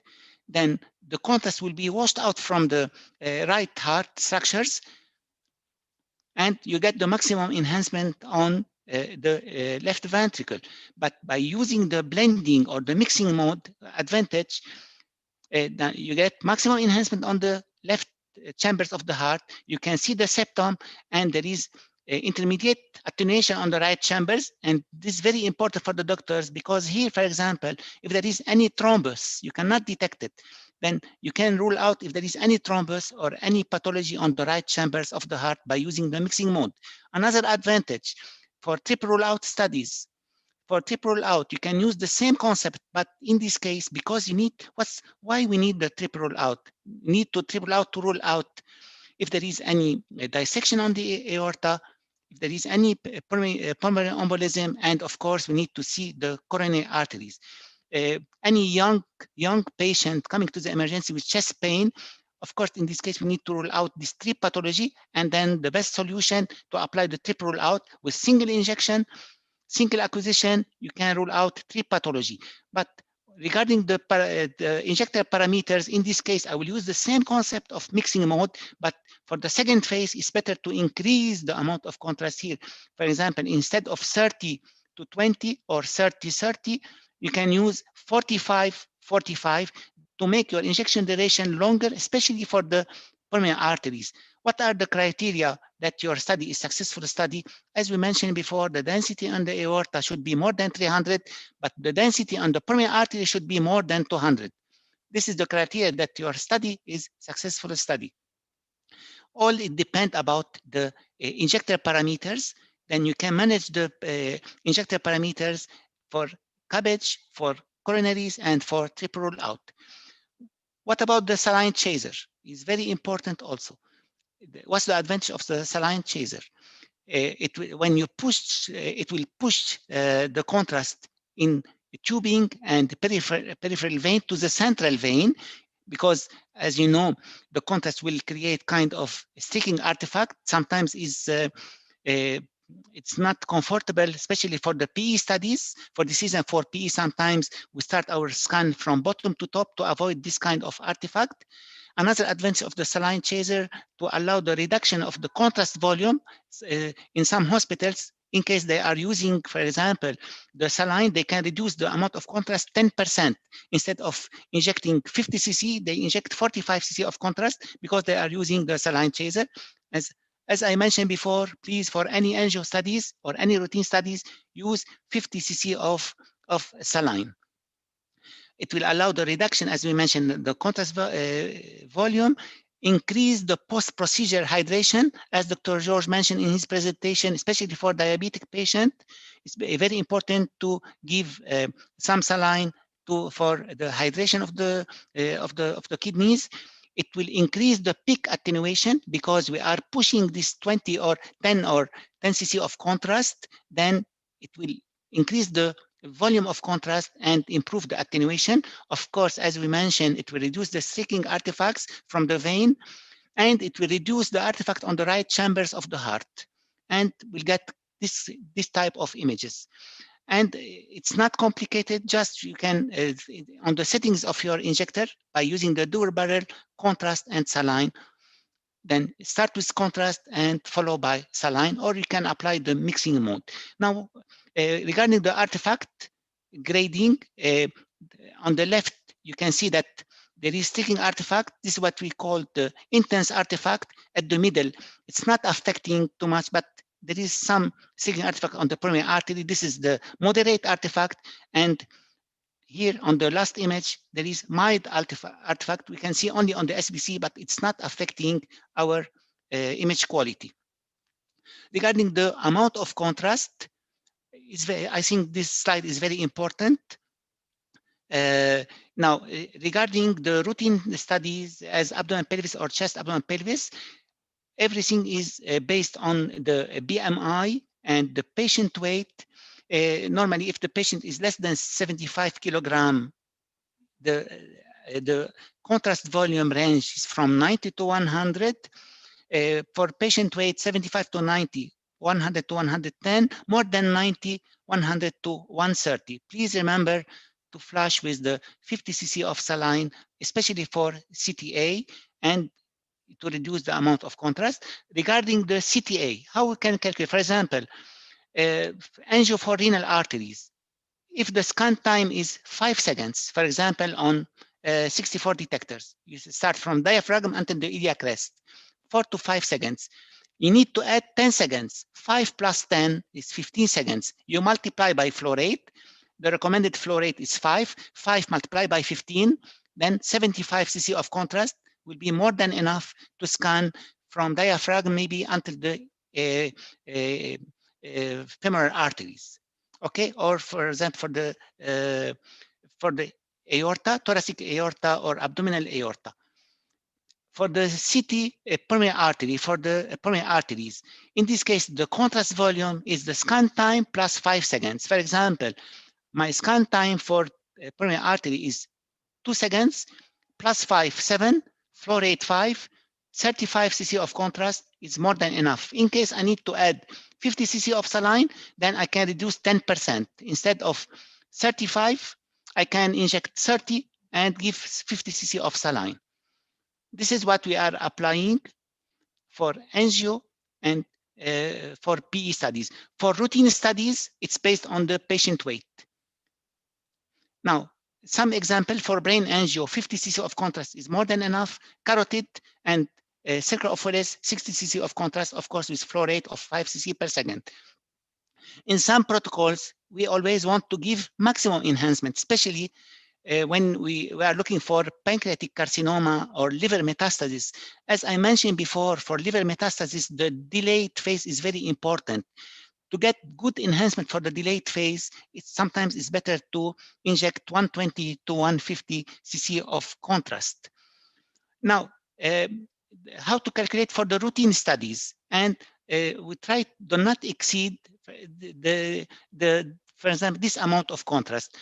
then the contrast will be washed out from the right heart structures, and you get the maximum enhancement on the left ventricle. But by using the blending or the mixing mode advantage, you get maximum enhancement on the left chambers of the heart. You can see the septum, and there is intermediate attenuation on the right chambers. And this is very important for the doctors, because here, for example, if there is any thrombus, you cannot detect it. Then you can rule out if there is any thrombus or any pathology on the right chambers of the heart by using the mixing mode. Another advantage for triple rule out studies, for triple rule out, you can use the same concept, but in this case, because you need, why we need the triple rule out? We need to triple out to rule out if there is any dissection on the aorta, if there is any pulmonary embolism, and of course, we need to see the coronary arteries. Any young patient coming to the emergency with chest pain, of course, in this case, we need to rule out this three pathology, and then the best solution to apply the triple rule out with single injection, single acquisition, you can rule out three pathology. But regarding the injector parameters, in this case, I will use the same concept of mixing mode, but for the second phase, it's better to increase the amount of contrast here. For example, instead of 30 to 20 or 30-30, you can use 45-45 to make your injection duration longer, especially for the pulmonary arteries. What are the criteria that your study is a successful study? As we mentioned before, the density on the aorta should be more than 300, but the density on the pulmonary artery should be more than 200. This is the criteria that your study is a successful study. All it depends about the injector parameters. Then you can manage the injector parameters for CABG, for coronaries, and for triple rule out. What about the saline chaser? It's very important also. What's the advantage of the saline chaser? When you push, it will push the contrast in tubing and peripheral vein to the central vein, because as you know, the contrast will create kind of streaking artifact. Sometimes it's not comfortable, especially for the PE studies. For the season for PE, sometimes we start our scan from bottom to top to avoid this kind of artifact. Another advantage of the saline chaser to allow the reduction of the contrast volume in some hospitals. In case they are using, for example, the saline, they can reduce the amount of contrast 10%. Instead of injecting 50 cc, they inject 45 cc of contrast because they are using the saline chaser. As I mentioned before, please, for any angio studies or any routine studies, use 50 cc of saline. It will allow the reduction, as we mentioned, the contrast volume, increase the post-procedure hydration, as Dr. George mentioned in his presentation, especially for diabetic patient. It's very important to give some saline for the hydration of the kidneys. It will increase the peak attenuation because we are pushing this 20 or 10 cc of contrast. Then it will increase the volume of contrast and improve the attenuation. Of course, as we mentioned, it will reduce the streaking artifacts from the vein, and it will reduce the artifact on the right chambers of the heart, and we'll get this type of images. And it's not complicated. Just you can on the settings of your injector by using the dual barrel, contrast, and saline. Then start with contrast and follow by saline, or you can apply the mixing mode. Now, regarding the artifact grading, on the left, you can see that there is sticking artifact. This is what we call the intense artifact. At the middle, it's not affecting too much, but there is some sticking artifact on the pulmonary artery. This is the moderate artifact. And here on the last image, there is mild artifact. We can see only on the SBC, but it's not affecting our image quality. Regarding the amount of contrast, I think this slide is very important. Now, regarding the routine studies as abdomen pelvis or chest abdomen pelvis, everything is based on the BMI and the patient weight. Normally, if the patient is less than 75 kilogram, the contrast volume range is from 90 to 100. For patient weight 75 to 90, 100 to 110, more than 90, 100 to 130. Please remember to flush with the 50 cc of saline, especially for CTA, and to reduce the amount of contrast. Regarding the CTA, how we can calculate, for example, angio for renal arteries. If the scan time is 5 seconds, for example, on 64 detectors, you start from diaphragm until the iliac crest, 4 to 5 seconds. You need to add 10 seconds. 5 plus 10 is 15 seconds. You multiply by flow rate. The recommended flow rate is 5. 5 multiplied by 15, then 75 cc of contrast will be more than enough to scan from diaphragm maybe until the femoral arteries. Okay, or for example, for the aorta, thoracic aorta or abdominal aorta. For the CT pulmonary artery, for the pulmonary arteries, in this case, the contrast volume is the scan time plus 5 seconds. For example, my scan time for pulmonary artery is 2 seconds plus 5, 7, flow rate 5, 35 cc of contrast is more than enough. In case I need to add 50 cc of saline, then I can reduce 10%. Instead of 35, I can inject 30 and give 50 cc of saline. This is what we are applying for angio and for PE studies. For routine studies, it's based on the patient weight. Now, some example for brain angio, 50 cc of contrast is more than enough. Carotid and sacral 60 cc of contrast, of course, with flow rate of 5 cc per second. In some protocols, we always want to give maximum enhancement, especially when we are looking for pancreatic carcinoma or liver metastasis. As I mentioned before, for liver metastasis, the delayed phase is very important. To get good enhancement for the delayed phase, sometimes it's better to inject 120 to 150 cc of contrast. Now, how to calculate for the routine studies? And we try to not exceed for example, this amount of contrast.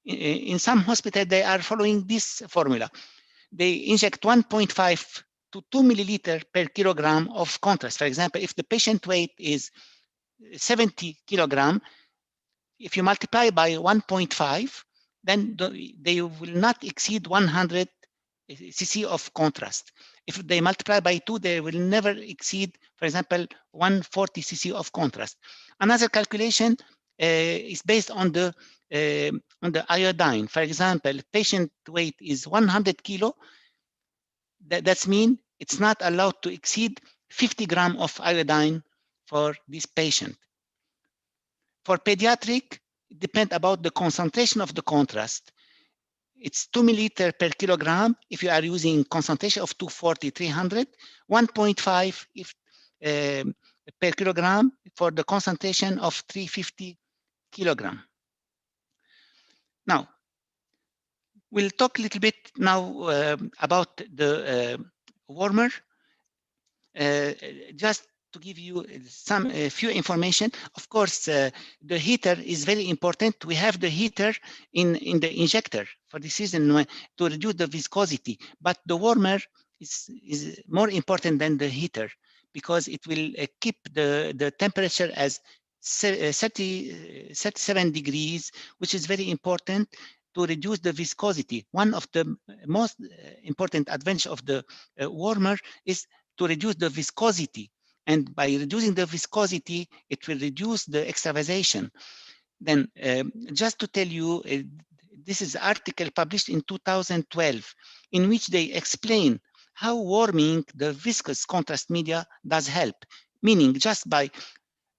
In some hospitals, they are following this formula. They inject 1.5 to 2 milliliter per kilogram of contrast. For example, if the patient weight is 70 kilogram, if you multiply by 1.5, then they will not exceed 100 cc of contrast. If they multiply by 2, they will never exceed, for example, 140 cc of contrast. Another calculation is based on the iodine. For example, patient weight is 100 kilo. That's mean it's not allowed to exceed 50 gram of iodine for this patient. For pediatric, it depends about the concentration of the contrast. It's 2 milliliter per kilogram if you are using concentration of 240, 300, 1.5 if per kilogram for the concentration of 350 kilogram. Now, we'll talk a little bit now about the warmer. Just to give you some few information, of course, the heater is very important. We have the heater in the injector for this reason to reduce the viscosity, but the warmer is more important than the heater because it will keep the temperature as 37 degrees, which is very important to reduce the viscosity. One of the most important advantage of the warmer is to reduce the viscosity. And by reducing the viscosity, it will reduce the extravasation. Then just to tell you, this is an article published in 2012 in which they explain how warming the viscous contrast media does help, meaning just by,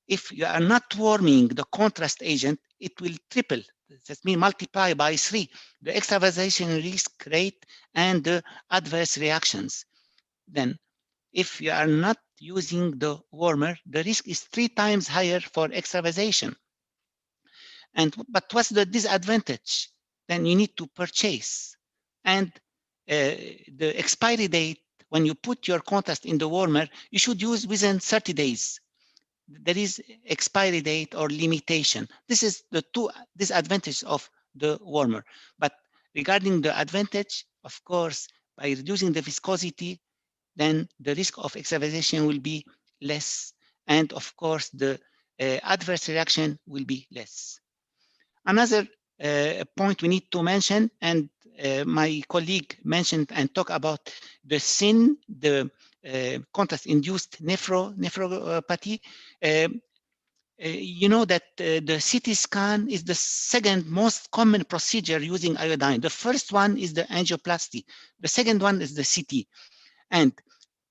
if you are not warming the contrast agent, it will triple. That means multiply by 3 the extravasation risk rate and the adverse reactions. Then if you are not using the warmer, the risk is 3 times higher for extravasation. But what's the disadvantage? Then you need to purchase. And the expiry date, when you put your contrast in the warmer, you should use within 30 days. There is expiry date or limitation. This is the two disadvantages of the warmer. But regarding the advantage, of course, by reducing the viscosity, then the risk of extravasation will be less. And of course, the adverse reaction will be less. Another point we need to mention, and my colleague mentioned and talked about the SIN, the contrast-induced nephropathy. You know that the CT scan is the second most common procedure using iodine. The first one is the angioplasty. The second one is the CT. And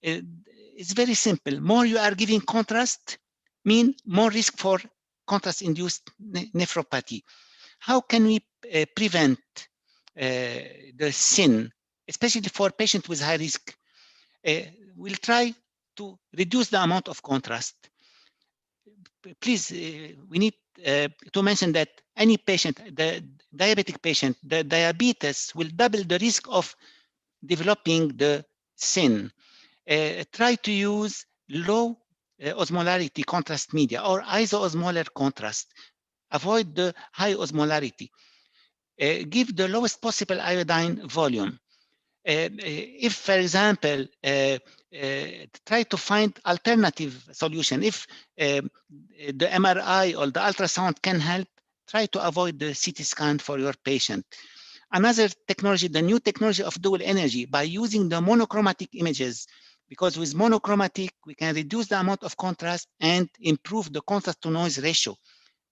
it's very simple. More you are giving contrast, mean more risk for contrast-induced nephropathy. How can we prevent the SIN, especially for patients with high risk? We'll try to reduce the amount of contrast. Please, we need to mention that any patient, the diabetic patient, the diabetes will double the risk of developing the SIN. Try to use low osmolarity contrast media or isoosmolar contrast. Avoid the high osmolarity. Give the lowest possible iodine volume. If, for example, try to find alternative solution. If the MRI or the ultrasound can help, try to avoid the CT scan for your patient. Another technology, the new technology of dual energy, by using the monochromatic images, because with monochromatic, we can reduce the amount of contrast and improve the contrast to noise ratio.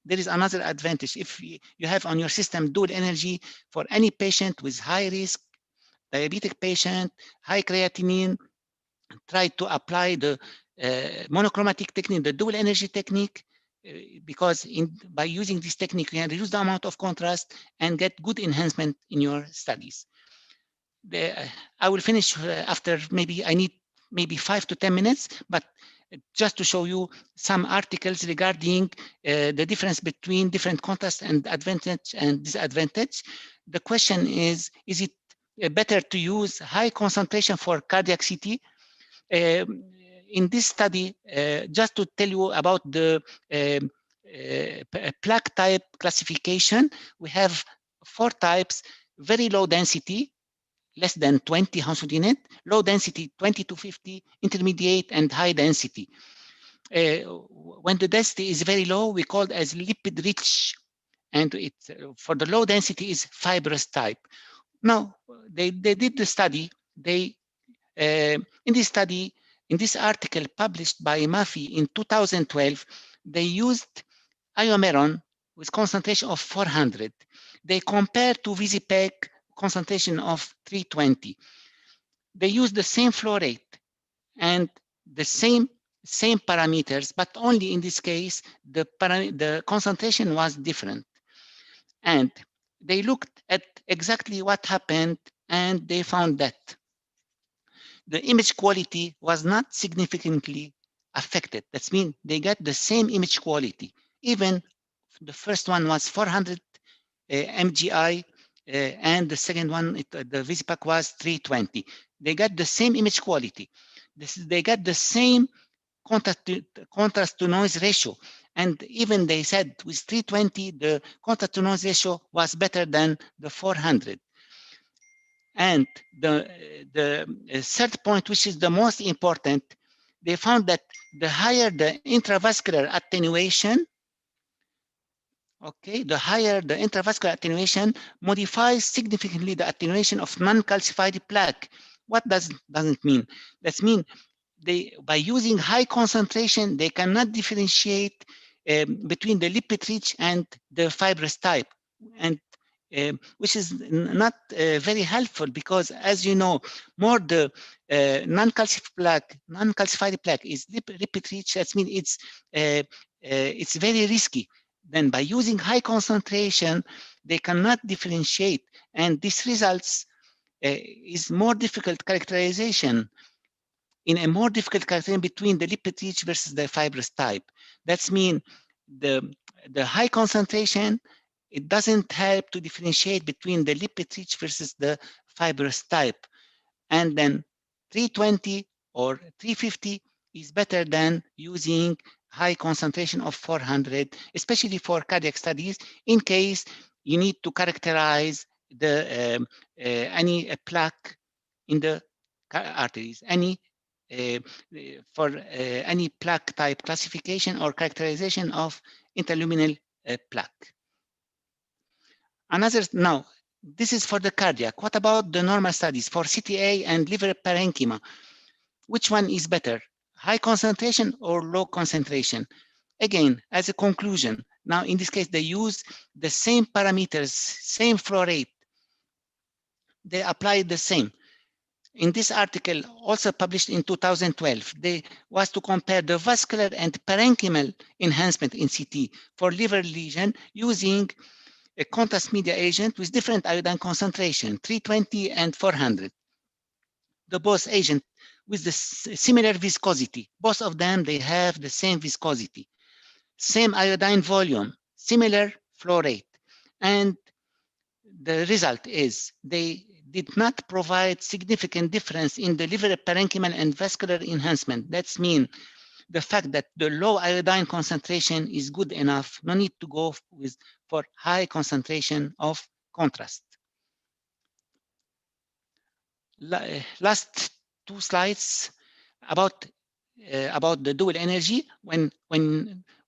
There is another advantage. If you have on your system dual energy for any patient with high risk, diabetic patient, high creatinine, try to apply the monochromatic technique, the dual energy technique, because by using this technique, you can reduce the amount of contrast and get good enhancement in your studies. I will finish after maybe I need maybe 5 to 10 minutes, but just to show you some articles regarding the difference between different contrast and advantage and disadvantage. The question is it better to use high concentration for cardiac CT? In this study, just to tell you about the plaque type classification, we have 4 types: very low density, less than 20 Hounsfield unit, low density 20 to 50, intermediate and high density. When the density is very low, we call it as lipid rich, and it's for the low density is fibrous type. Now they did the study. In this study, in this article published by Mafi in 2012, they used iomeron with concentration of 400. They compared to Visipec concentration of 320. They used the same flow rate and the same parameters, but only in this case, the concentration was different. And they looked at exactly what happened, and they found that the image quality was not significantly affected. That means they got the same image quality. Even the first one was 400 MGI, and the second one, the Vispac was 320. They got the same image quality. They got the same contrast to noise ratio. And even they said with 320, the contrast to noise ratio was better than the 400. And the third point, which is the most important, they found that the higher the intravascular attenuation, Okay, the higher the intravascular attenuation modifies significantly the attenuation of non-calcified plaque. What doesn't mean? That means by using high concentration, they cannot differentiate between the lipid rich and the fibrous type, and which is not very helpful, because, as you know, more the non-calcified plaque is lipid rich. That means it's very risky. Then by using high concentration, they cannot differentiate, and this results is more difficult characterization in a more difficult characterization between the lipid rich versus the fibrous type. That's mean the the high concentration, it doesn't help to differentiate between the lipid rich versus the fibrous type. And then 320 or 350 is better than using high concentration of 400, especially for cardiac studies, in case you need to characterize the any plaque in the arteries, any uh, for any plaque type classification or characterization of interluminal plaque. Now, this is for the cardiac. What about the normal studies for CTA and liver parenchyma? Which one is better, high concentration or low concentration? Again, as a conclusion, now in this case, they use the same parameters, same flow rate. They apply the same. In this article, also published in 2012, they was to compare the vascular and parenchymal enhancement in CT for liver lesion using a contrast media agent with different iodine concentration, 320 and 400. The both agent with the similar viscosity. Both of them, they have the same viscosity, same iodine volume, similar flow rate. And the result is they did not provide significant difference in the liver parenchymal and vascular enhancement. That's mean the fact that the low iodine concentration is good enough. No need to go for high concentration of contrast. Last two slides about the dual energy. When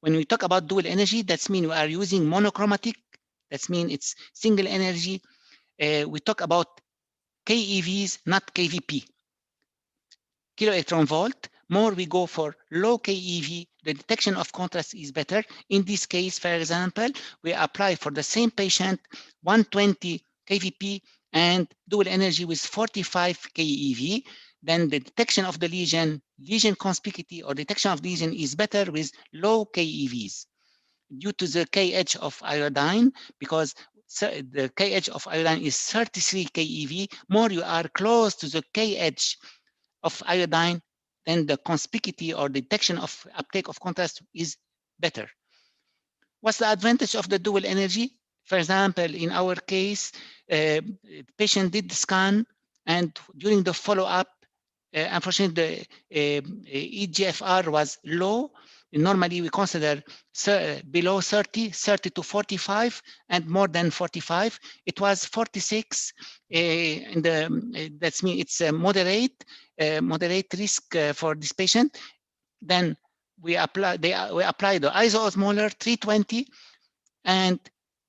we talk about dual energy, that's mean we are using monochromatic. That's mean it's single energy. We talk about KEVs, not KVP, kilo electron volt. More we go for low KEV, the detection of contrast is better. In this case, for example, we apply for the same patient 120 KVP and dual energy with 45 KEV. Then the detection of the lesion conspicuity or detection of lesion is better with low KEVs due to the KH of iodine, because the KH of iodine is 33 KeV. More you are close to the KH of iodine, then the conspicuity or detection of uptake of contrast is better. What's the advantage of the dual energy? For example, in our case, patient did the scan, and during the follow-up, unfortunately, the EGFR was low. Normally, we consider below 30, 30 to 45, and more than 45. It was 46. That's mean it's a moderate risk for this patient. Then we apply the isoosmolar 320, and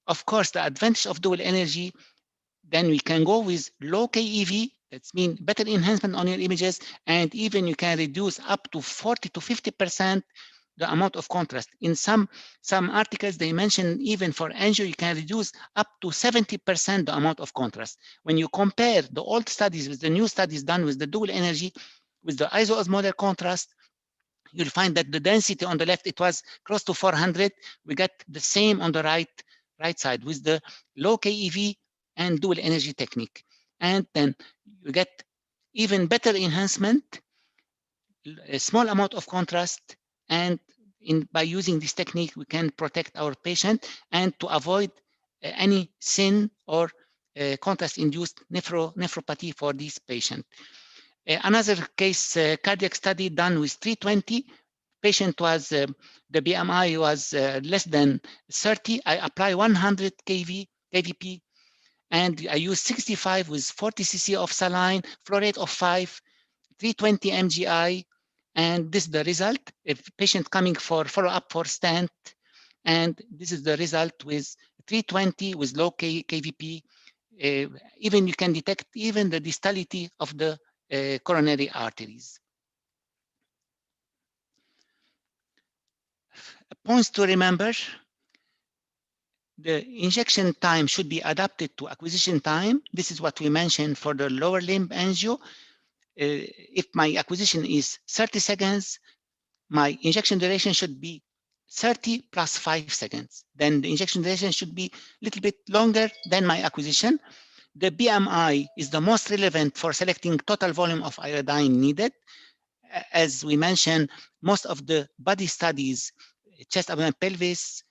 of course the advantage of dual energy. Then we can go with low KEV. That's mean better enhancement on your images, and even you can reduce up to 40 to 50% the amount of contrast. In some articles, they mention even for angio, you can reduce up to 70% the amount of contrast. When you compare the old studies with the new studies done with the dual energy, with the isoosmolar contrast, you'll find that the density on the left, it was close to 400. We got the same on the right side with the low KEV and dual energy technique. And then you get even better enhancement, a small amount of contrast, and by using this technique, we can protect our patient and to avoid any sin or contrast-induced nephropathy for this patient. Another case, cardiac study done with 320. Patient was, the BMI was less than 30. I apply 100 kVp, and I use 65 with 40 cc of saline, flow rate of 5, 320 mgi, and this is the result. If patient coming for follow-up for stent, And this is the result with 320 with low KVP. Even you can detect even the distality of the coronary arteries. Points to remember: the injection time should be adapted to acquisition time. This is what we mentioned for the lower limb angio. If my acquisition is 30 seconds, my injection duration should be 30 plus 5 seconds. Then the injection duration should be a little bit longer than my acquisition. The BMI is the most relevant for selecting total volume of iodine needed. As we mentioned, most of the body studies, chest, abdomen, pelvis,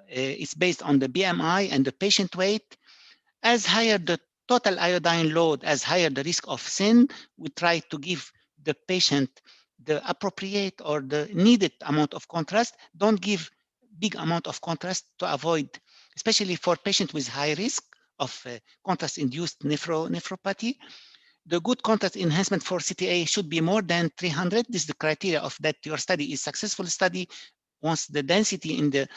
is based on the BMI and the patient weight. As higher the total iodine load, as higher the risk of sin, we try to give the patient the appropriate or the needed amount of contrast. Don't give big amount of contrast to avoid, especially for patients with high risk of contrast-induced nephropathy. The good contrast enhancement for CTA should be more than 300. This is the criteria of that your study is successful study once the density in the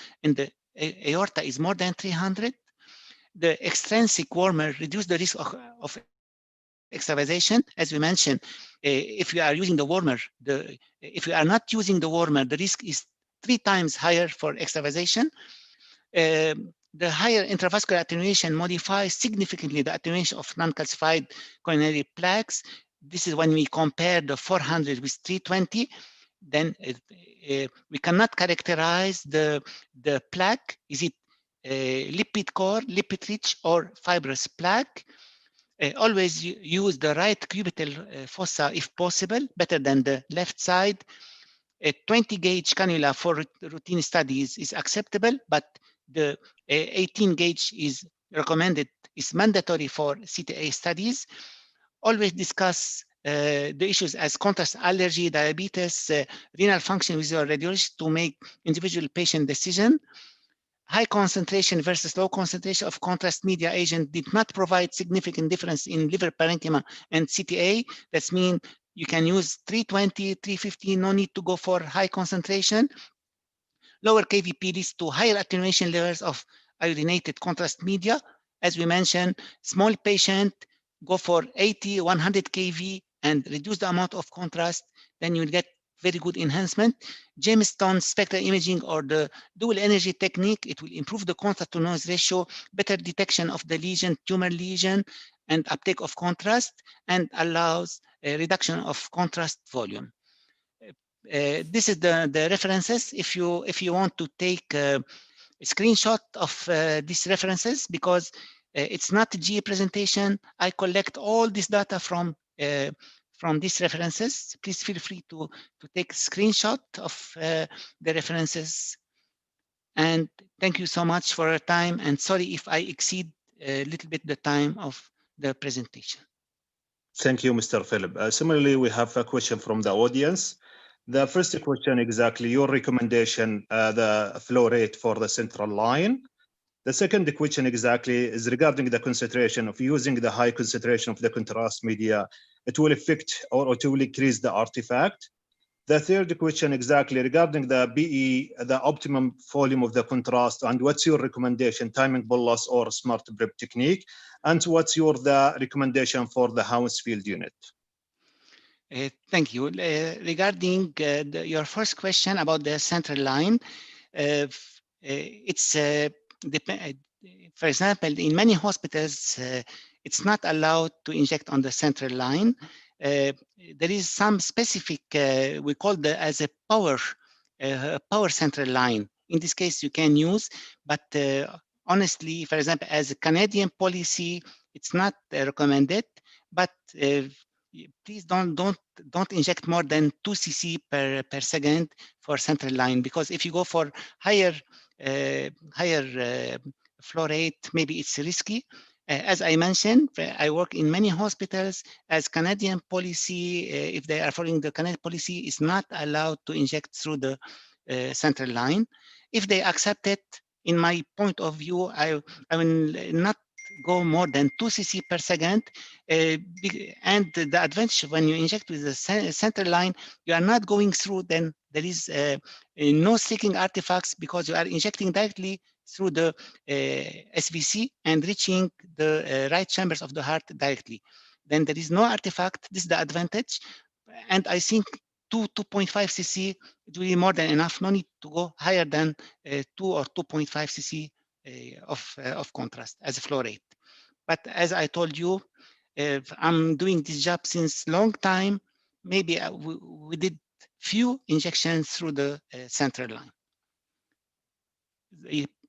aorta is more than 300. The extrinsic warmer reduce the risk of extravasation. As we mentioned, if you are using the warmer, if you are not using the warmer, the risk is 3 times higher for extravasation. The higher intravascular attenuation modifies significantly the attenuation of non-calcified coronary plaques. This is when we compare the 400 with 320. Then we cannot characterize the plaque. Is it lipid core, lipid rich, or fibrous plaque? Always use the right cubital fossa if possible, better than the left side. A 20 gauge cannula for routine studies is acceptable, but the 18 gauge is recommended, is mandatory for CTA studies. Always discuss the issues as contrast allergy, diabetes, renal function with your radiologist to make individual patient decision. High concentration versus low concentration of contrast media agent did not provide significant difference in liver parenchyma and CTA. That means you can use 320, 350, no need to go for high concentration. Lower KVP leads to higher attenuation levels of iodinated contrast media. As we mentioned, small patient, go for 80, 100 kV and reduce the amount of contrast, then you'll get very good enhancement. Jamestown spectral imaging or the dual energy technique, it will improve the contrast to noise ratio, better detection of the lesion, tumor lesion, and uptake of contrast, and allows a reduction of contrast volume. This is the references. If you want to take a screenshot of these references, because it's not a GA presentation, I collect all this data from these references. Please feel free to take a screenshot of the references. And thank you so much for your time. And sorry if I exceed a little bit the time of the presentation. Thank you, Mr. Philip. Similarly, we have a question from the audience. The first question, exactly your recommendation, the flow rate for the central line. The second question exactly is regarding the concentration of using the high concentration of the contrast media. It will affect or it will increase the artifact. The third question exactly regarding the BE, the optimum volume of the contrast, and what's your recommendation, timing bolus or smart prep technique, and what's the recommendation for the Hounsfield unit? Thank you. Regarding your first question about the central line, it's for example, in many hospitals, it's not allowed to inject on the central line. There is some specific, we call the as a power central line. In this case, you can use, but honestly, for example, as a Canadian policy, it's not recommended. But please don't inject more than 2 cc per second for central line, because if you go for higher flow rate, maybe it's risky. As I mentioned, I work in many hospitals. As Canadian policy, if they are following the Canadian policy, is not allowed to inject through the central line. If they accept it, in my point of view, I will not go more than 2 cc per second. And the advantage when you inject with the center line, you are not going through, then there is no sticking artifacts because you are injecting directly through the SVC and reaching the right chambers of the heart directly. Then there is no artifact. This is the advantage. And I think 2.5 cc, it will be more than enough. No need to go higher than 2 or 2.5 cc of contrast as a flow rate. But as I told you, I'm doing this job since long time. Maybe we did few injections through the central line.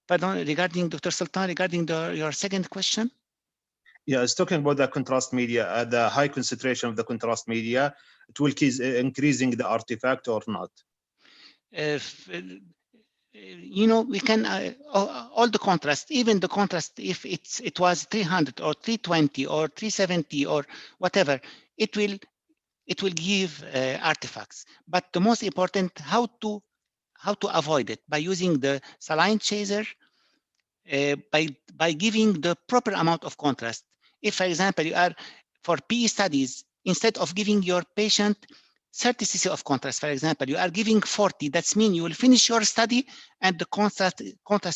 Pardon, regarding Dr. Sultan, regarding your second question. Yeah, it's talking about the contrast media, the high concentration of the contrast media. It will keep increasing the artifact or not? You know, we can all the contrast, even the contrast, if it was 300 or 320 or 370 or whatever, it will give artifacts. But the most important, how to avoid it by using the saline chaser, by giving the proper amount of contrast. If, for example, you are for PE studies, instead of giving your patient 30 cc of contrast, for example, you are giving 40. That means you will finish your study and the contrast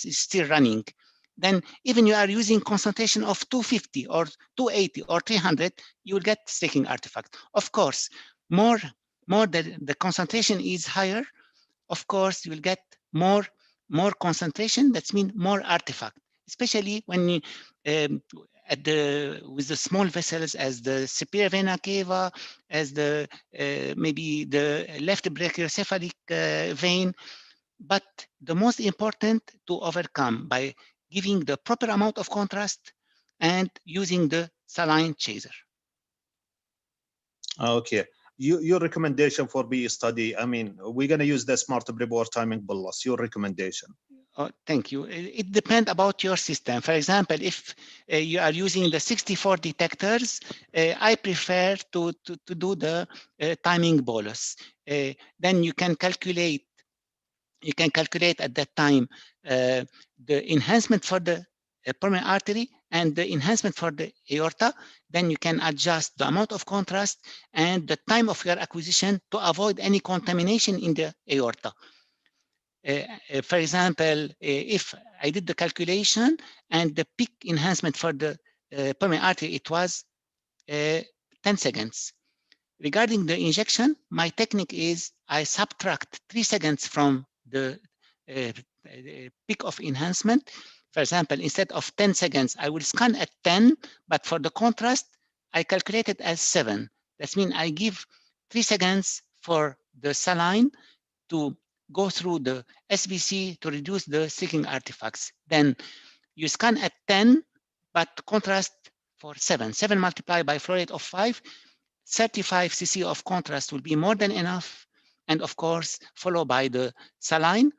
is still running. Then even you are using concentration of 250 or 280 or 300, you will get sticking artifact. Of course, more the concentration is higher, of course, you will get more concentration. That means more artifact, especially when you, with the small vessels as the superior vena cava, as the maybe the left brachiocephalic vein. But the most important to overcome by giving the proper amount of contrast and using the saline chaser. Okay. Your recommendation for BE study, I mean, we're going to use the smart prepare timing bolus. Your recommendation? Oh, thank you. It depends about your system. For example, if you are using the 64 detectors, I prefer to do the timing bolus. Then you can calculate at that time the enhancement for the pulmonary artery and the enhancement for the aorta. Then you can adjust the amount of contrast and the time of your acquisition to avoid any contamination in the aorta. For example, if I did the calculation and the peak enhancement for the pulmonary artery, it was 10 seconds. Regarding the injection, my technique is I subtract 3 seconds from the peak of enhancement. For example, instead of 10 seconds, I will scan at 10, but for the contrast, I calculate it as 7. That means I give 3 seconds for the saline to go through the SVC to reduce the sticking artifacts. Then you scan at 10, but contrast for 7. 7 multiplied by flow rate of 5, 35 cc of contrast will be more than enough. And of course, followed by the saline.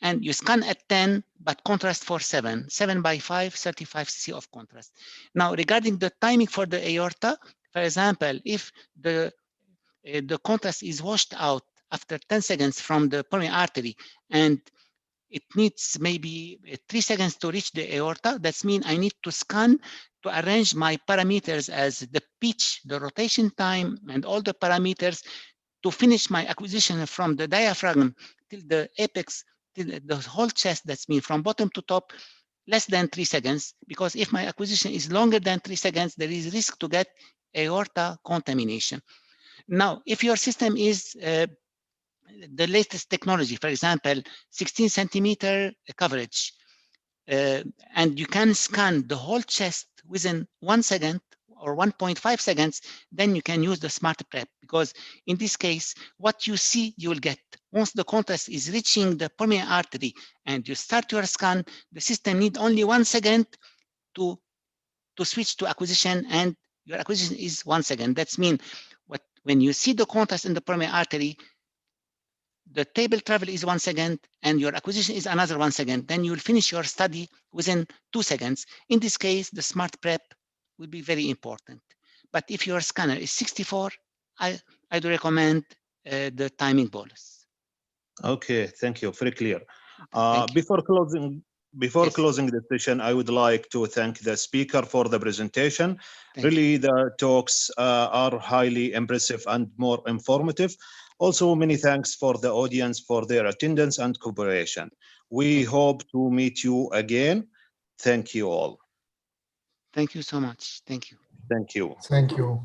And you scan at 10, but contrast for 7. 7 by 5, 35 cc of contrast. Now, regarding the timing for the aorta, for example, if the contrast is washed out after 10 seconds from the pulmonary artery and it needs maybe 3 seconds to reach the aorta, that means I need to scan to arrange my parameters as the pitch, the rotation time, and all the parameters to finish my acquisition from the diaphragm till the apex, till the whole chest. That's mean from bottom to top, less than 3 seconds, because if my acquisition is longer than 3 seconds, there is risk to get aorta contamination. Now, if your system is the latest technology, for example, 16 centimeter coverage, and you can scan the whole chest within 1 second or 1.5 seconds, then you can use the smart prep, because in this case, what you see, you will get. Once the contrast is reaching the pulmonary artery and you start your scan, the system need only 1 second to switch to acquisition, and your acquisition is 1 second. That's mean when you see the contrast in the pulmonary artery, the table travel is 1 second and your acquisition is another 1 second. Then you will finish your study within 2 seconds. In this case, the smart prep will be very important. But if your scanner is 64, I do recommend the timing bolus. Okay, thank you. Very clear. Thank you. Before closing Before Yes. closing the session, I would like to thank the speaker for the presentation. Thank you. Really, the talks are highly impressive and more informative. Also, many thanks for the audience for their attendance and cooperation. We Thank you. hope to meet you again. Thank you all. Thank you so much. Thank you. Thank you. Thank you.